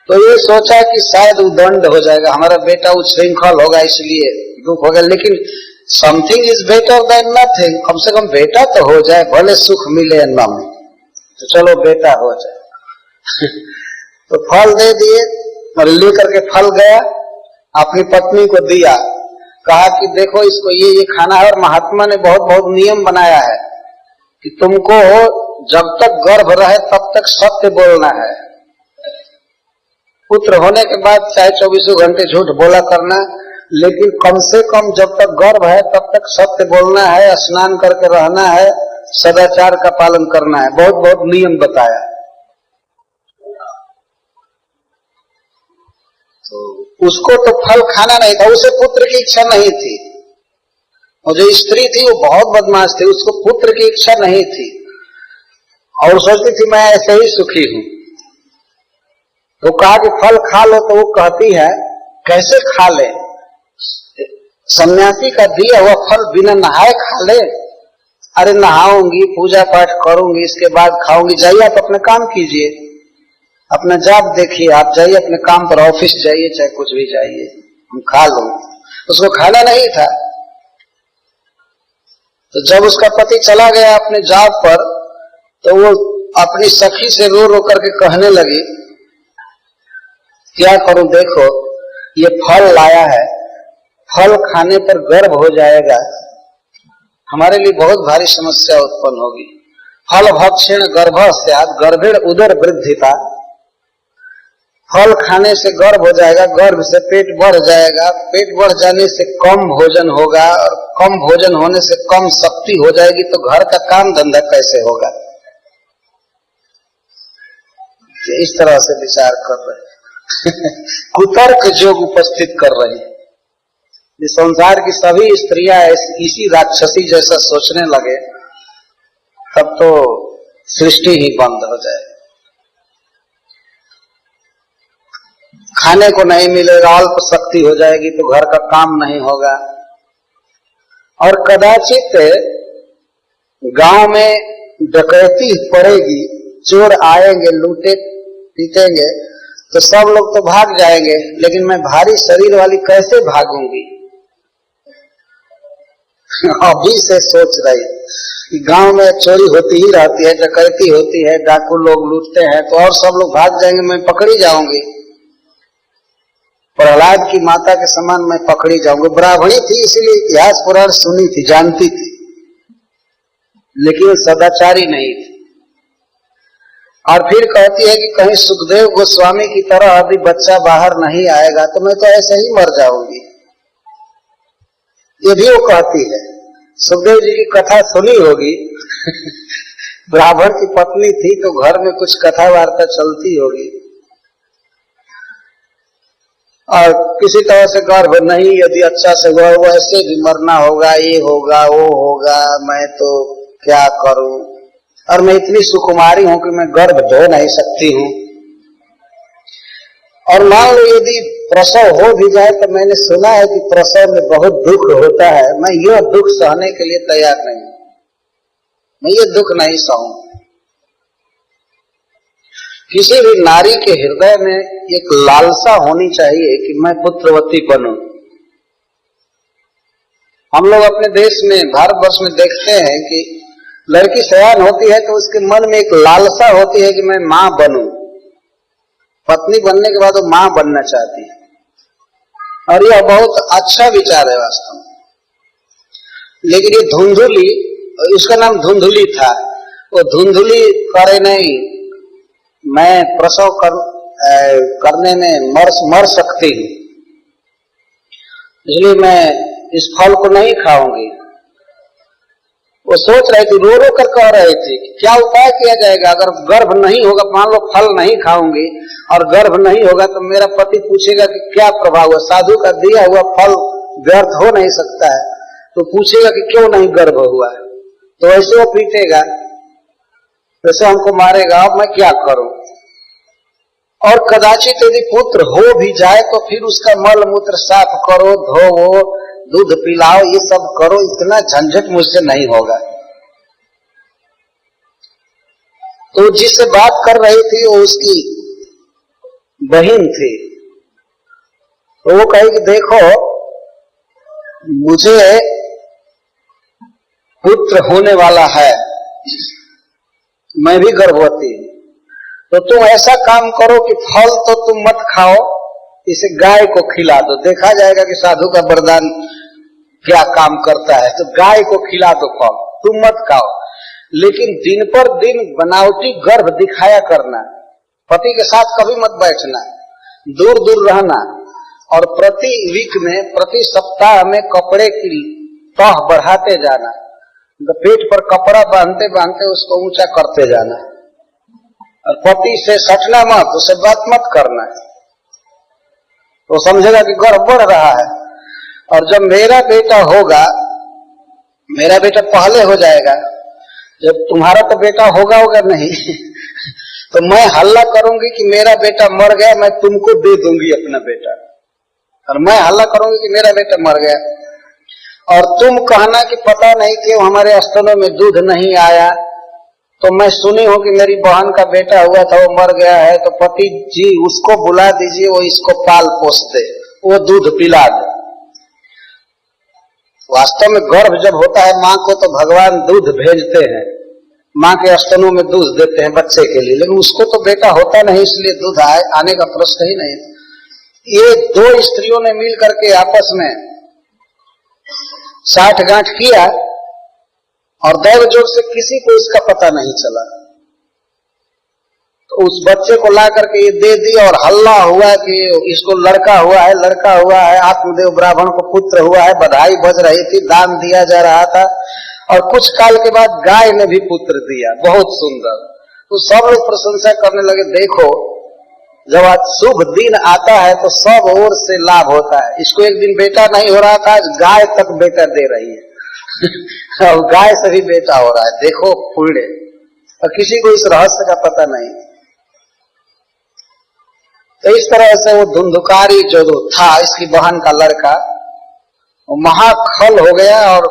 तो ये सोचा कि शायद उदंड हो जाएगा, हमारा बेटा उच्छृंखल होगा इसलिए दुख होगा। लेकिन something is better than nothing, कम से कम बेटा तो हो जाए, भले सुख मिले न मिले, तो चलो बेटा हो जाए। तो फल दे दिए और लेकर के फल गया, अपनी पत्नी को दिया, कहा कि देखो इसको ये खाना है। और महात्मा ने बहुत बहुत नियम बनाया है कि तुमको जब तक गर्भ रहे तब तक सत्य बोलना है। पुत्र होने के बाद चाहे 24 घंटे झूठ बोला करना, लेकिन कम से कम जब तक गर्भ है तब तक सत्य बोलना है, स्नान करके रहना है, सदाचार का पालन करना है। बहुत बहुत नियम बताया। तो उसको तो फल खाना नहीं था, उसे पुत्र की इच्छा नहीं थी। और जो स्त्री थी वो बहुत बदमाश थी, उसको पुत्र की इच्छा नहीं थी और सोचती थी मैं ऐसे ही सुखी हूं। तो कहा कि फल खा लो, तो वो कहती है कैसे खा ले, सन्यासी का दिया हुआ फल बिना नहाए खा ले? अरे नहाऊंगी, पूजा पाठ करूंगी, इसके बाद खाऊंगी। जाइए आप अपने काम कीजिए, अपना जाप देखिए, आप जाइए अपने काम पर, ऑफिस जाइए, चाहे कुछ भी जाइए, हम खा लूंगी। उसको खाना नहीं था। तो जब उसका पति चला गया अपने जॉब पर, तो वो अपनी सखी से रो रो करके कहने लगी क्या करूं, देखो ये फल लाया है, फल खाने पर गर्भ हो जाएगा, हमारे लिए बहुत भारी समस्या उत्पन्न होगी। फल भक्षण गर्भस्यात् गर्भेण उदर वृद्धिता, फल खाने से गर्भ हो जाएगा, गर्भ से पेट बढ़ जाएगा, पेट बढ़ जाने से कम भोजन होगा और कम भोजन होने से कम शक्ति हो जाएगी, तो घर का काम धंधा कैसे होगा। इस तरह से विचार कर रहे कुतर्क जोग उपस्थित कर रही है। संसार की सभी स्त्रियां इसी राक्षसी जैसा सोचने लगे, तब तो सृष्टि ही बंद हो जाए। खाने को नहीं मिलेगा, अल्प शक्ति हो जाएगी, तो घर का काम नहीं होगा। और कदाचित गांव में डकैती पड़ेगी, चोर आएंगे, लूटे पीटेंगे, तो सब लोग तो भाग जाएंगे, लेकिन मैं भारी शरीर वाली कैसे भागूंगी। अभी से सोच रही कि गांव में चोरी होती ही रहती है, डकैती होती है, डाकू लोग लूटते हैं, तो और सब लोग भाग जाएंगे, मैं पकड़ी जाऊंगी। प्रहलाद की माता के समान मैं पकड़ी जाऊंगी। ब्राह्मणी थी, इसलिए इतिहास पुराण सुनी थी, जानती थी, लेकिन सदाचारी नहीं थी। और फिर कहती है कि कहीं सुखदेव गोस्वामी की तरह अभी बच्चा बाहर नहीं आएगा तो मैं तो ऐसे ही मर जाऊंगी। ये भी वो कहती है। सुखदेव जी की कथा सुनी होगी ब्राह्मण की पत्नी थी तो घर में कुछ कथा वार्ता चलती होगी और किसी तरह से गर्भ नहीं, यदि अच्छा से हुआ वैसे भी मरना होगा, ये होगा वो होगा, मैं तो क्या करूं, और मैं इतनी सुकुमारी हूं कि मैं गर्भ धो नहीं सकती हूं। और मान लो यदि प्रसव हो भी जाए तो मैंने सुना है कि प्रसव में बहुत दुख होता है, मैं यह दुख सहने के लिए तैयार नहीं, मैं ये दुख नहीं सहूं। किसी भी नारी के हृदय में एक लालसा होनी चाहिए कि मैं पुत्रवती बनूं। हम लोग अपने देश में, भारतवर्ष में देखते हैं कि लड़की सयान होती है तो उसके मन में एक लालसा होती है कि मैं मां बनूं। पत्नी बनने के बाद वो मां बनना चाहती है, और यह बहुत अच्छा विचार है वास्तव में। लेकिन ये धुंधुली, उसका नाम धुंधुली था, वो धुंधुली करे नहीं, मैं प्रसव करने में मर सकती हूं, इसलिए मैं इस फल को नहीं खाऊंगी। वो सोच रही थी, रो रो कर कह रही थी कि क्या उपाय किया जाएगा, अगर गर्भ नहीं होगा, मान लो फल नहीं खाऊंगी और गर्भ नहीं होगा तो मेरा पति पूछेगा कि क्या प्रभाव हुआ, साधु का दिया हुआ फल व्यर्थ हो नहीं सकता है, तो पूछेगा कि क्यों नहीं गर्भ हुआ, तो ऐसे वो पीटेगा, वैसे हमको मारेगा, अब मैं क्या करूं। और कदाचित यदि पुत्र हो भी जाए तो फिर उसका मल मूत्र साफ करो, धोवो, दूध पिलाओ, ये सब करो, इतना झंझट मुझसे नहीं होगा। तो जिससे बात कर रही थी वो उसकी बहन थी, तो वो कही कि देखो मुझे पुत्र होने वाला है, मैं भी गर्भवती हूं, तो तुम ऐसा काम करो कि फल तो तुम मत खाओ, इसे गाय को खिला दो, देखा जाएगा कि साधु का वरदान क्या काम करता है। तो गाय को खिला दो फल, तुम मत खाओ, लेकिन दिन पर दिन बनावटी गर्भ दिखाया करना, पति के साथ कभी मत बैठना, दूर दूर रहना, और प्रति वीक में, प्रति सप्ताह में कपड़े की तह बढ़ाते जाना, तो पेट पर कपड़ा बांधते बांधते उसको ऊंचा करते जाना, और पति से सटना मत, उससे बात मत करना, तो समझेगा कि गर्भ बढ़ रहा है। और जब मेरा बेटा होगा, मेरा बेटा पहले हो जाएगा, जब तुम्हारा तो बेटा होगा नहीं तो मैं हल्ला करूंगी कि मेरा बेटा मर गया, मैं तुमको दे दूंगी अपना बेटा, और मैं हल्ला करूंगी कि मेरा बेटा मर गया, और तुम कहना कि पता नहीं क्यों हमारे स्तनों में दूध नहीं आया, तो मैं सुनी हूं कि मेरी बहन का बेटा हुआ था, वो मर गया है, तो पति जी उसको बुला दीजिए, वो इसको पाल पोस दे, वो दूध पिला दे। वास्तव में गर्भ जब होता है मां को, तो भगवान दूध भेजते हैं, मां के स्तनों में दूध देते हैं बच्चे के लिए, लेकिन उसको तो बेटा होता नहीं, इसलिए दूध आने का प्रश्न ही नहीं। ये दो स्त्रियों ने मिल करके आपस में साठ गांठ किया, और दैव जोर से किसी को इसका पता नहीं चला, तो उस बच्चे को ला करके ये दे दी, और हल्ला हुआ कि इसको लड़का हुआ है, लड़का हुआ है, आत्मदेव ब्राह्मण को पुत्र हुआ है, बधाई बज रही थी, दान दिया जा रहा था, और कुछ काल के बाद गाय ने भी पुत्र दिया, बहुत सुंदर। तो सब लोग प्रशंसा करने लगे, देखो जब आज शुभ दिन आता है तो सब ओर से लाभ होता है, इसको एक दिन बेटा नहीं हो रहा था, आज गाय तक बेटा दे रही है और गाय से भी बेटा हो रहा है, देखो पुण्य। और किसी को इस रहस्य का पता नहीं। तो इस तरह से वो धुंधुकारी जो था, इसकी बहन का लड़का, वो महाखल हो गया और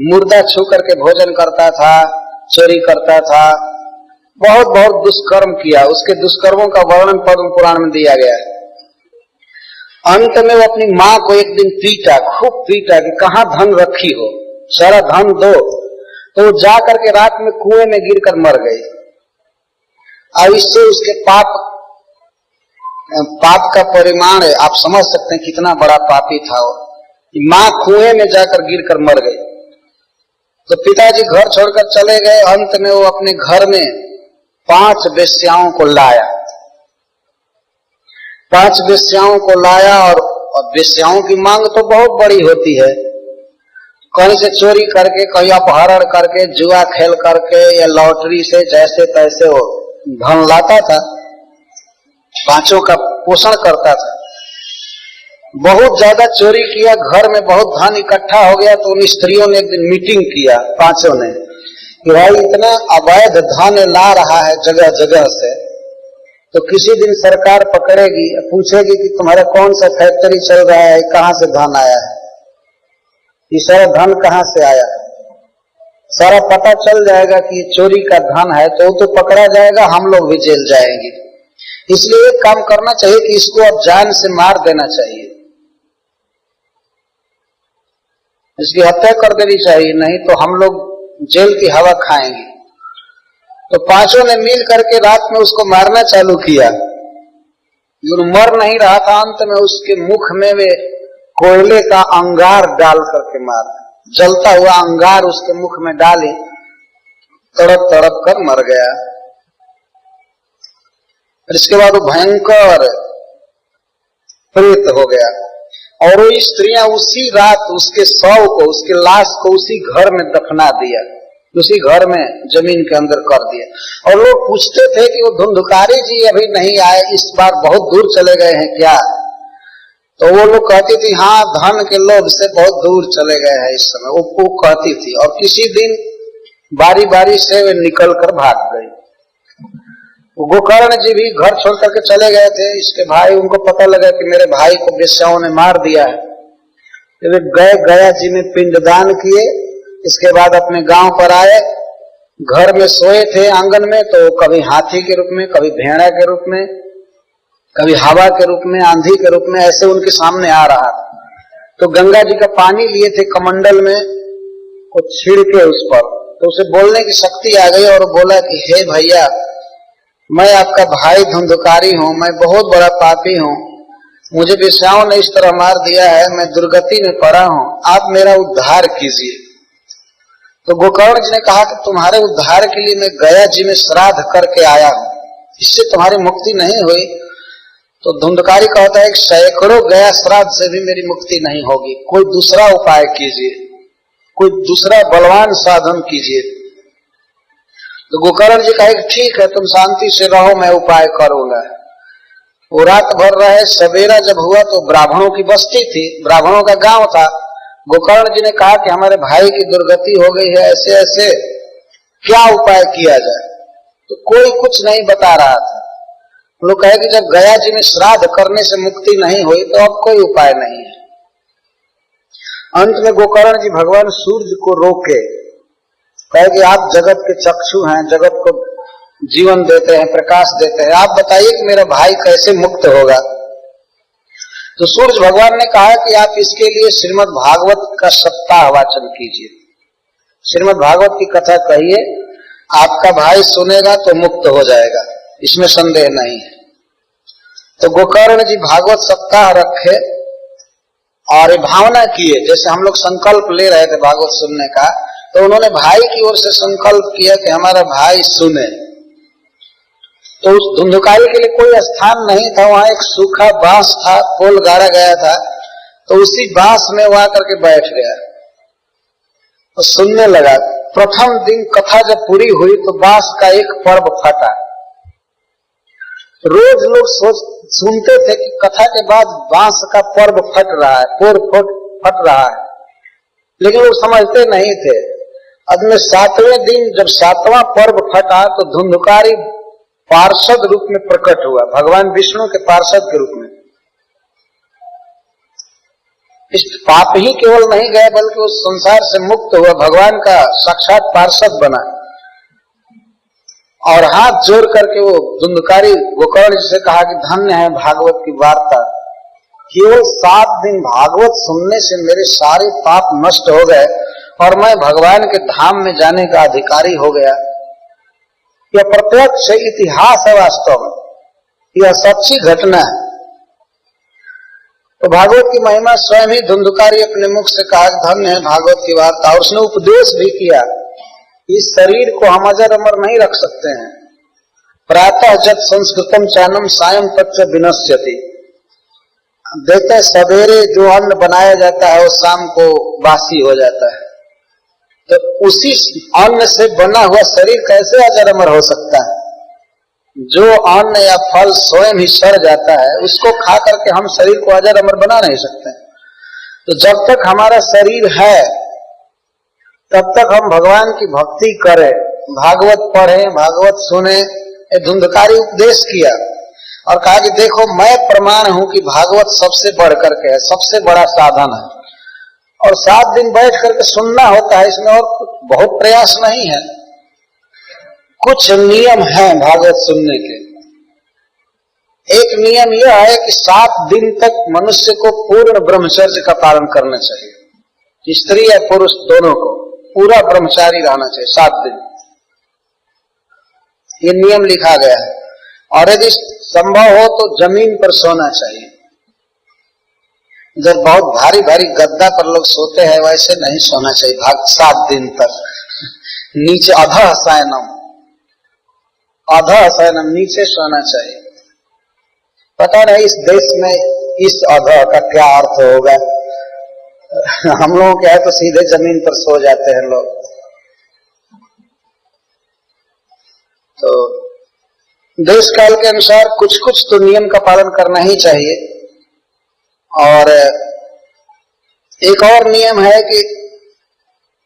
मुर्दा छू करके भोजन करता था, चोरी करता था, बहुत बहुत दुष्कर्म किया। उसके दुष्कर्मों का वर्णन पद्म पुराण में दिया गया है। अंत में वो अपनी मां को एक दिन पीटा, खूब पीटा कि कहां धन रखी हो, सारा धन दो। तो वो जा करके रात में कुएं में गिरकर मर गई। अब इससे उसके पाप का परिमाण है, आप समझ सकते हैं कितना बड़ा पापी था वो। मां कुएं में जाकर गिरकर मर गई। तो पिताजी घर छोड़कर चले गए। अंत में वो अपने घर में 5 वेश्याओं को लाया। 5 वेश्याओं को लाया, और वेश्याओं की मांग तो बहुत बड़ी होती है। कहीं से चोरी करके, कहीं अपहरण करके, जुआ खेल करके या लॉटरी से जैसे तैसे वो धन लाता था, पांचों का पोषण करता था। बहुत ज्यादा चोरी किया, घर में बहुत धन इकट्ठा हो गया, तो उन स्त्रियों ने एक दिन मीटिंग किया, पांचों ने, कि भाई इतना अवैध धन ला रहा है जगह जगह से, तो किसी दिन सरकार पकड़ेगी, पूछेगी कि तुम्हारा कौन सा फैक्ट्री चल रहा है, कहां से धन आया है, ये सारा धन कहां से आया है, सारा पता चल जाएगा कि ये चोरी का धन है, तो पकड़ा जाएगा, हम लोग भी जेल जाएंगे। इसलिए एक काम करना चाहिए कि इसको अब जान से मार देना चाहिए, इसकी हत्या कर देनी चाहिए, नहीं तो हम लोग जेल की हवा खाएंगे। तो पांचों ने मिल करके रात में उसको मारना चालू किया, मर नहीं रहा था। अंत में उसके मुख में वे कोयले का अंगार डाल करके मारा, जलता हुआ अंगार उसके मुख में डाली, तड़प तड़प कर मर गया। इसके बाद वो भयंकर प्रेत हो गया, और वो स्त्रियां उसी रात उसके शव को, उसके लाश को उसी घर में दफना दिया, उसी घर में जमीन के अंदर कर दिया। और लोग पूछते थे कि वो धुंधुकारी जी अभी नहीं आए, इस बार बहुत दूर चले गए हैं क्या? तो वो लोग कहती थी हाँ, धन के लोभ से बहुत दूर चले गए हैं इस समय, वो कहती थी। और किसी दिन बारी बारी से वे निकल कर भाग गई। गोकर्ण जी भी घर छोड़ करके चले गए थे। इसके भाई, उनको पता लगा कि मेरे भाई को वेश्याओं ने मार दिया है, तो वे गए गया जी में पिंडदान किए। इसके बाद अपने गांव पर आए, घर में सोए थे आंगन में, तो कभी हाथी के रूप में, कभी भेड़ा के रूप में, कभी हवा के रूप में, आंधी के रूप में, ऐसे उनके सामने आ रहा था। तो गंगा जी का पानी लिए थे कमंडल में, वो छिड़के उस पर, तो उसे बोलने की शक्ति आ गई और बोला कि हे भैया, मैं आपका भाई धुंधुकारी हूं, मैं बहुत बड़ा पापी हूं, मुझे वेश्याओं ने इस तरह मार दिया है, मैं दुर्गति में पड़ा हूं, आप मेरा उद्धार कीजिए। तो गोकर्ण जी ने कहा कि तुम्हारे उद्धार के लिए मैं गया जी में श्राद्ध करके आया हूं, इससे तुम्हारी मुक्ति नहीं हुई। तो धुंधकारी कहता है कि सैकड़ों गया श्राद्ध से भी मेरी मुक्ति नहीं होगी, कोई दूसरा उपाय कीजिए, कोई दूसरा बलवान साधन कीजिए। तो गोकर्ण जी कहे ठीक है, तुम शांति से रहो, मैं उपाय करूंगा। वो रात भर रहे। सवेरा जब हुआ तो ब्राह्मणों की बस्ती थी, ब्राह्मणों का गांव था। गोकर्ण जी ने कहा कि हमारे भाई की दुर्गति हो गई है, ऐसे ऐसे क्या उपाय किया जाए? तो कोई कुछ नहीं बता रहा था। लोग कहे कि जब गया जी में श्राद्ध करने से मुक्ति नहीं हुई तो अब कोई उपाय नहीं है। अंत में गोकर्ण जी भगवान सूर्य को रोके, कहे कि आप जगत के चक्षु हैं, जगत को जीवन देते हैं, प्रकाश देते हैं, आप बताइए कि मेरा भाई कैसे मुक्त होगा? तो सूर्य भगवान ने कहा कि आप इसके लिए श्रीमद् भागवत का सप्ताह वाचन कीजिए, श्रीमद् भागवत की कथा कहिए, आपका भाई सुनेगा तो मुक्त हो जाएगा, इसमें संदेह नहीं है। तो गोकर्ण जी भागवत सप्ताह रखे और भावना किए, जैसे हम लोग संकल्प ले रहे थे भागवत सुनने का, तो उन्होंने भाई की ओर से संकल्प किया कि हमारा भाई सुने। तो उस धुंधुकारी के लिए कोई स्थान नहीं था, वहां एक सूखा बांस था, पोल गाड़ा गया था, तो उसी बांस में वहां करके बैठ गया और सुनने लगा। प्रथम दिन कथा जब पूरी हुई तो बांस का एक पर्व फटा। रोज लोग सुनते थे कि कथा के बाद बांस का पर्व फट रहा है, पोर फट रहा है, लेकिन वो समझते नहीं थे। अब में 7वें दिन जब 7वां पर्व फटा तो धुंधुकारी पार्षद रूप में प्रकट हुआ, भगवान विष्णु के पार्षद के रूप में। इस पाप ही केवल नहीं गए बल्कि उस संसार से मुक्त हुआ, भगवान का साक्षात पार्षद बना। और हाथ जोड़ करके वो धुंधुकारी गोकर्ण जी से कहा कि धन्य है भागवत की वार्ता, केवल 7 दिन भागवत सुनने से मेरे सारे पाप नष्ट हो गए और मैं भगवान के धाम में जाने का अधिकारी हो गया। यह प्रत्यक्ष इतिहास है, वास्तव में यह सच्ची घटना है। तो भागवत की महिमा स्वयं ही धुंधुकारी अपने मुख से कहा धन्य है भागवत की वार्ता, और उसने उपदेश भी किया, इस शरीर को हम अजर अमर नहीं रख सकते हैं। प्रातः जब संस्कृतम चानम सायं तच्च विनश्यति, देखते सवेरे जो अन्न बनाया जाता है वो शाम को बासी हो जाता है। तो उसी अन्न से बना हुआ शरीर कैसे अजर अमर हो सकता है? जो अन्न या फल स्वयं ही सड़ जाता है उसको खा करके हम शरीर को अजर अमर बना नहीं सकते। तो जब तक हमारा शरीर है तब तक हम भगवान की भक्ति करें, भागवत पढ़ें, भागवत सुने। धुंधकारी उपदेश किया और कहा कि देखो मैं प्रमाण हूं कि भागवत सबसे बढ़ करके है, सबसे बड़ा साधन है। और 7 दिन बैठ करके सुनना होता है, इसमें और बहुत प्रयास नहीं है। कुछ नियम हैं भागवत सुनने के। एक नियम यह है कि 7 दिन तक मनुष्य को पूर्ण ब्रह्मचर्य का पालन करना चाहिए। स्त्री या पुरुष दोनों को पूरा ब्रह्मचारी रहना चाहिए 7 दिन। ये नियम लिखा गया है। और यदि संभव हो तो जमीन पर सोना चाहिए। जब बहुत भारी भारी गद्दा पर लोग सोते हैं वैसे नहीं सोना चाहिए 7 दिन तक। नीचे अधः शयनम नीचे सोना चाहिए। पता नहीं इस देश में इस अधः का क्या अर्थ होगा। हम लोगों के है तो सीधे जमीन पर सो जाते हैं लोग। तो देश काल के अनुसार कुछ कुछ तो नियम का पालन करना ही चाहिए। और एक और नियम है कि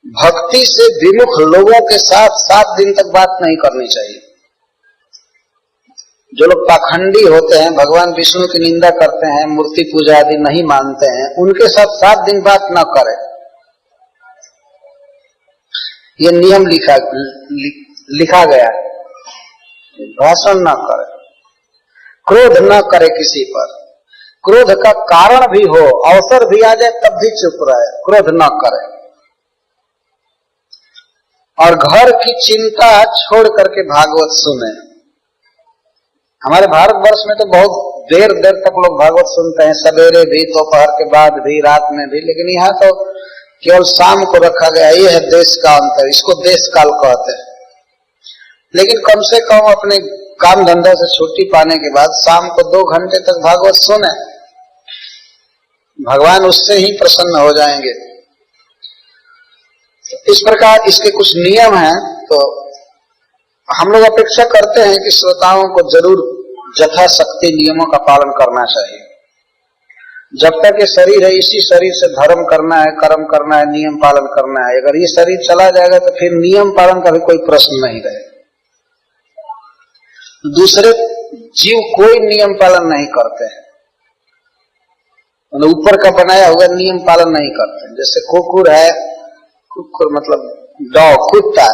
भक्ति से विमुख लोगों के साथ 7 दिन तक बात नहीं करनी चाहिए। जो लोग पाखंडी होते हैं, भगवान विष्णु की निंदा करते हैं, मूर्ति पूजा आदि नहीं मानते हैं, उनके साथ 7 दिन बात न करें। ये नियम लिखा गया है। भाषण न करे, क्रोध न करे किसी पर। क्रोध का कारण भी हो, अवसर भी आ जाए तब भी चुप रहे, क्रोध न करे। और घर की चिंता छोड़ करके भागवत सुने। हमारे भारतवर्ष में तो बहुत देर देर तक लोग भागवत सुनते हैं, सवेरे भी, दोपहर के बाद भी, रात में भी। लेकिन यहाँ तो केवल शाम को रखा गया। ये है देश का अंतर, इसको देश काल कहते हैं। लेकिन कम से कम अपने काम धंधा से छुट्टी पाने के बाद शाम को 2 घंटे तक भागवत सुने, भगवान उससे ही प्रसन्न हो जाएंगे। इस प्रकार इसके कुछ नियम हैं। तो हम लोग अपेक्षा करते हैं कि श्रोताओं को जरूर यथाशक्ति नियमों का पालन करना चाहिए। जब तक ये शरीर है, इसी शरीर से धर्म करना है, कर्म करना है, नियम पालन करना है। अगर ये शरीर चला जाएगा तो फिर नियम पालन का भी कोई प्रश्न नहीं रहेगा। दूसरे जीव कोई नियम पालन नहीं करते हैं, मतलब ऊपर का बनाया हुआ नियम पालन नहीं करते। जैसे कुकुर है, कुकुर मतलब डॉग, कुत्ता।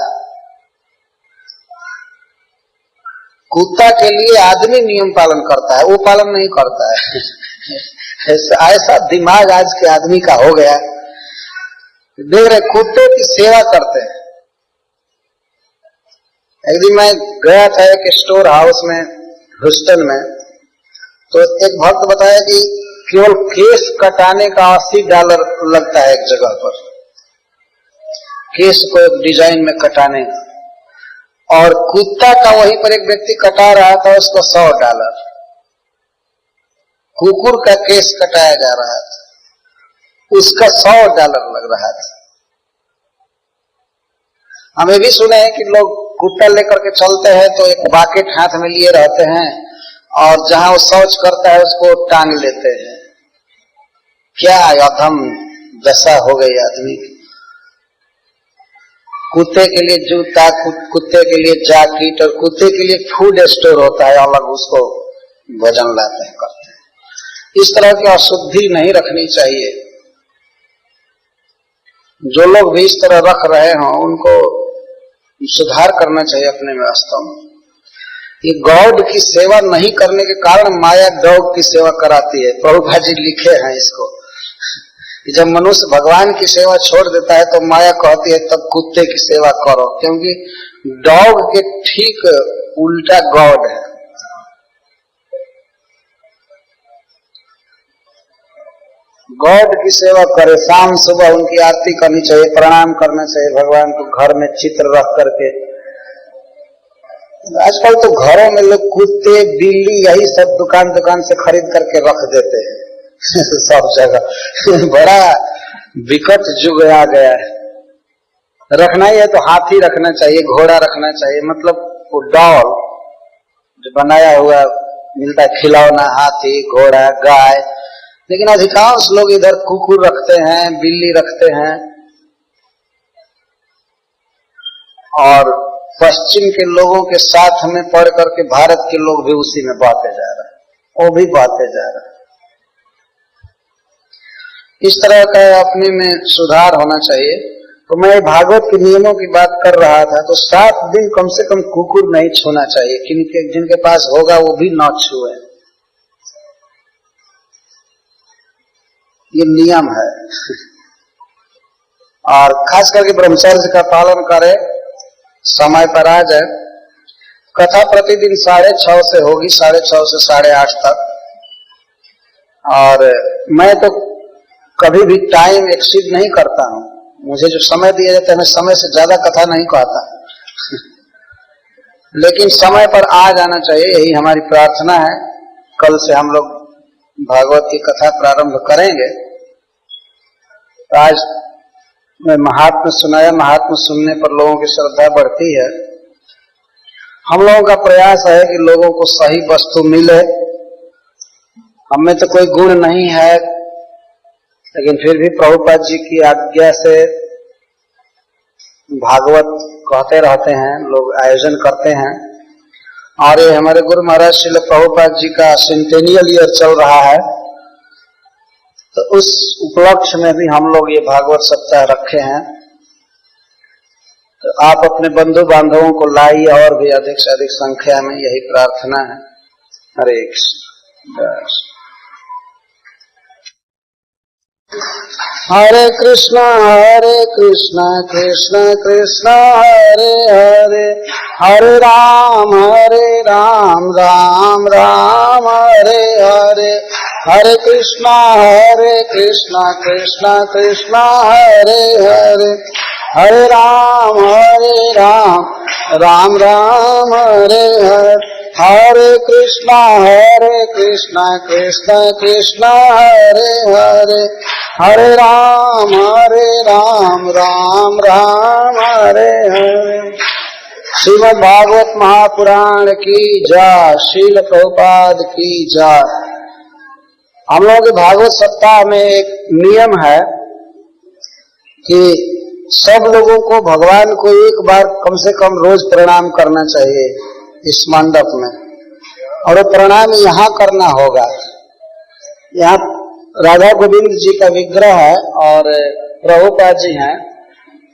कुत्ता के लिए आदमी नियम पालन करता है, वो पालन नहीं करता है। ऐसा दिमाग आज के आदमी का हो गया। देख रहे कुत्ते की सेवा करते हैं। एक दिन मैं गया था एक स्टोर हाउस में ह्यूस्टन में, तो एक भक्त बताया कि केवल केस कटाने का $80 लगता है एक जगह पर, केस को एक डिजाइन में कटाने का। और कुत्ता का वहीं पर एक व्यक्ति कटा रहा था, उसको $100। कुकुर का केस कटाया जा रहा था, उसका $100 लग रहा था। हमें भी सुने हैं कि लोग कुत्ता लेकर के चलते हैं तो एक बाकेट हाथ में लिए रहते हैं और जहां वो शौच करता है उसको टांग लेते हैं। क्या अधम दशा हो गई आदमी की। कुत्ते के लिए जूता, कुत्ते के लिए जैकेट और कुत्ते के लिए फूड स्टोर होता है अलग, उसको भोजन लाते हैं, करते हैं। इस तरह की अशुद्धि नहीं रखनी चाहिए। जो लोग भी इस तरह रख रहे हों उनको सुधार करना चाहिए अपने व्यवस्था में। ये गॉड की सेवा नहीं करने के कारण माया डॉग की सेवा कराती है। प्रभुपाद जी लिखे हैं इसको कि जब मनुष्य भगवान की सेवा छोड़ देता है तो माया कहती है तब कुत्ते की सेवा करो, क्योंकि डॉग के ठीक उल्टा गॉड है। गॉड की सेवा करे, शाम सुबह उनकी आरती करनी चाहिए, प्रणाम करना चाहिए भगवान को, घर में चित्र रख करके। आजकल तो घरों में लोग कुत्ते बिल्ली यही सब दुकान दुकान से खरीद करके रख देते हैं सब जगह। बड़ा विकट युग आ गया है। रखना ही है तो हाथी रखना चाहिए, घोड़ा रखना चाहिए, मतलब वो डॉल जो बनाया हुआ मिलता है, खिलौना, हाथी, घोड़ा, गाय। लेकिन अधिकांश लोग इधर कुकुर रखते हैं, बिल्ली रखते हैं, और पश्चिम के लोगों के साथ में पढ़ करके भारत के लोग भी उसी में बहते जा रहे हैं, वो भी बहते जा रहे हैं। इस तरह का अपने में सुधार होना चाहिए। तो मैं भागवत के नियमों की बात कर रहा था, तो 7 दिन कम से कम कुकुर नहीं छूना चाहिए, जिनके पास होगा वो भी न छुए, ये नियम है। और खास करके ब्रह्मचर्य का पालन करें, समय पर आ जाए। कथा प्रतिदिन 6:30 से होगी, 6:30 से 8:30 तक। और मैं तो कभी भी टाइम एक्सीड नहीं करता हूं, मुझे जो समय दिया जाता है मैं समय से ज्यादा कथा नहीं कहता लेकिन समय पर आ जाना चाहिए, यही हमारी प्रार्थना है। कल से हम लोग भागवत की कथा प्रारंभ करेंगे। आज मैं महात्मा सुनाया, महात्मा सुनने पर लोगों की श्रद्धा बढ़ती है। हम लोगों का प्रयास है कि लोगों को सही वस्तु मिले। हमें तो कोई गुण नहीं है, लेकिन फिर भी प्रभुपाद जी की आज्ञा से भागवत कहते रहते हैं, लोग आयोजन करते हैं। और ये हमारे गुरु महाराज श्रील प्रभुपाद जी का सेंटेनियल ईयर चल रहा है, तो उस उपलक्ष्य में भी हम लोग ये भागवत सप्ताह रखे हैं। तो आप अपने बंधु बांधवों को लाइए, और भी अधिक से अधिक संख्या में, यही प्रार्थना है। हरे कृष्ण। हरे कृष्णा कृष्ण कृष्ण हरे हरे, हरे राम राम राम हरे हरे, हरे कृष्णा कृष्ण कृष्ण हरे हरे, हरे राम राम राम हरे हरे, हरे कृष्णा कृष्ण कृष्ण हरे हरे, हरे राम राम राम हरे हरे। श्रीमद् भागवत महापुराण की जय, श्रील प्रभुपाद की जय। हम लोगों के भागवत सप्ताह में एक नियम है कि सब लोगों को भगवान को एक बार कम से कम रोज प्रणाम करना चाहिए इस मंडप में, और वो प्रणाम यहाँ करना होगा। यहाँ राधा गोविंद जी का विग्रह है और प्रभुपाद जी हैं।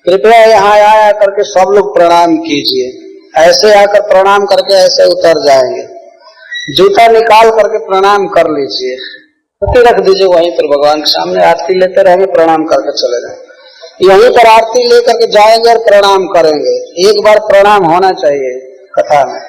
कृपया यहाँ आया करके सब लोग प्रणाम कीजिए। ऐसे आकर प्रणाम करके ऐसे उतर जाएंगे, जूता निकाल करके प्रणाम कर लीजिए, रख दीजिए वहीं पर भगवान के सामने। आरती लेते रहेंगे, प्रणाम करके चले जाएंगे। यहीं पर आरती लेकर के जाएंगे और प्रणाम करेंगे। एक बार प्रणाम होना चाहिए कथा में।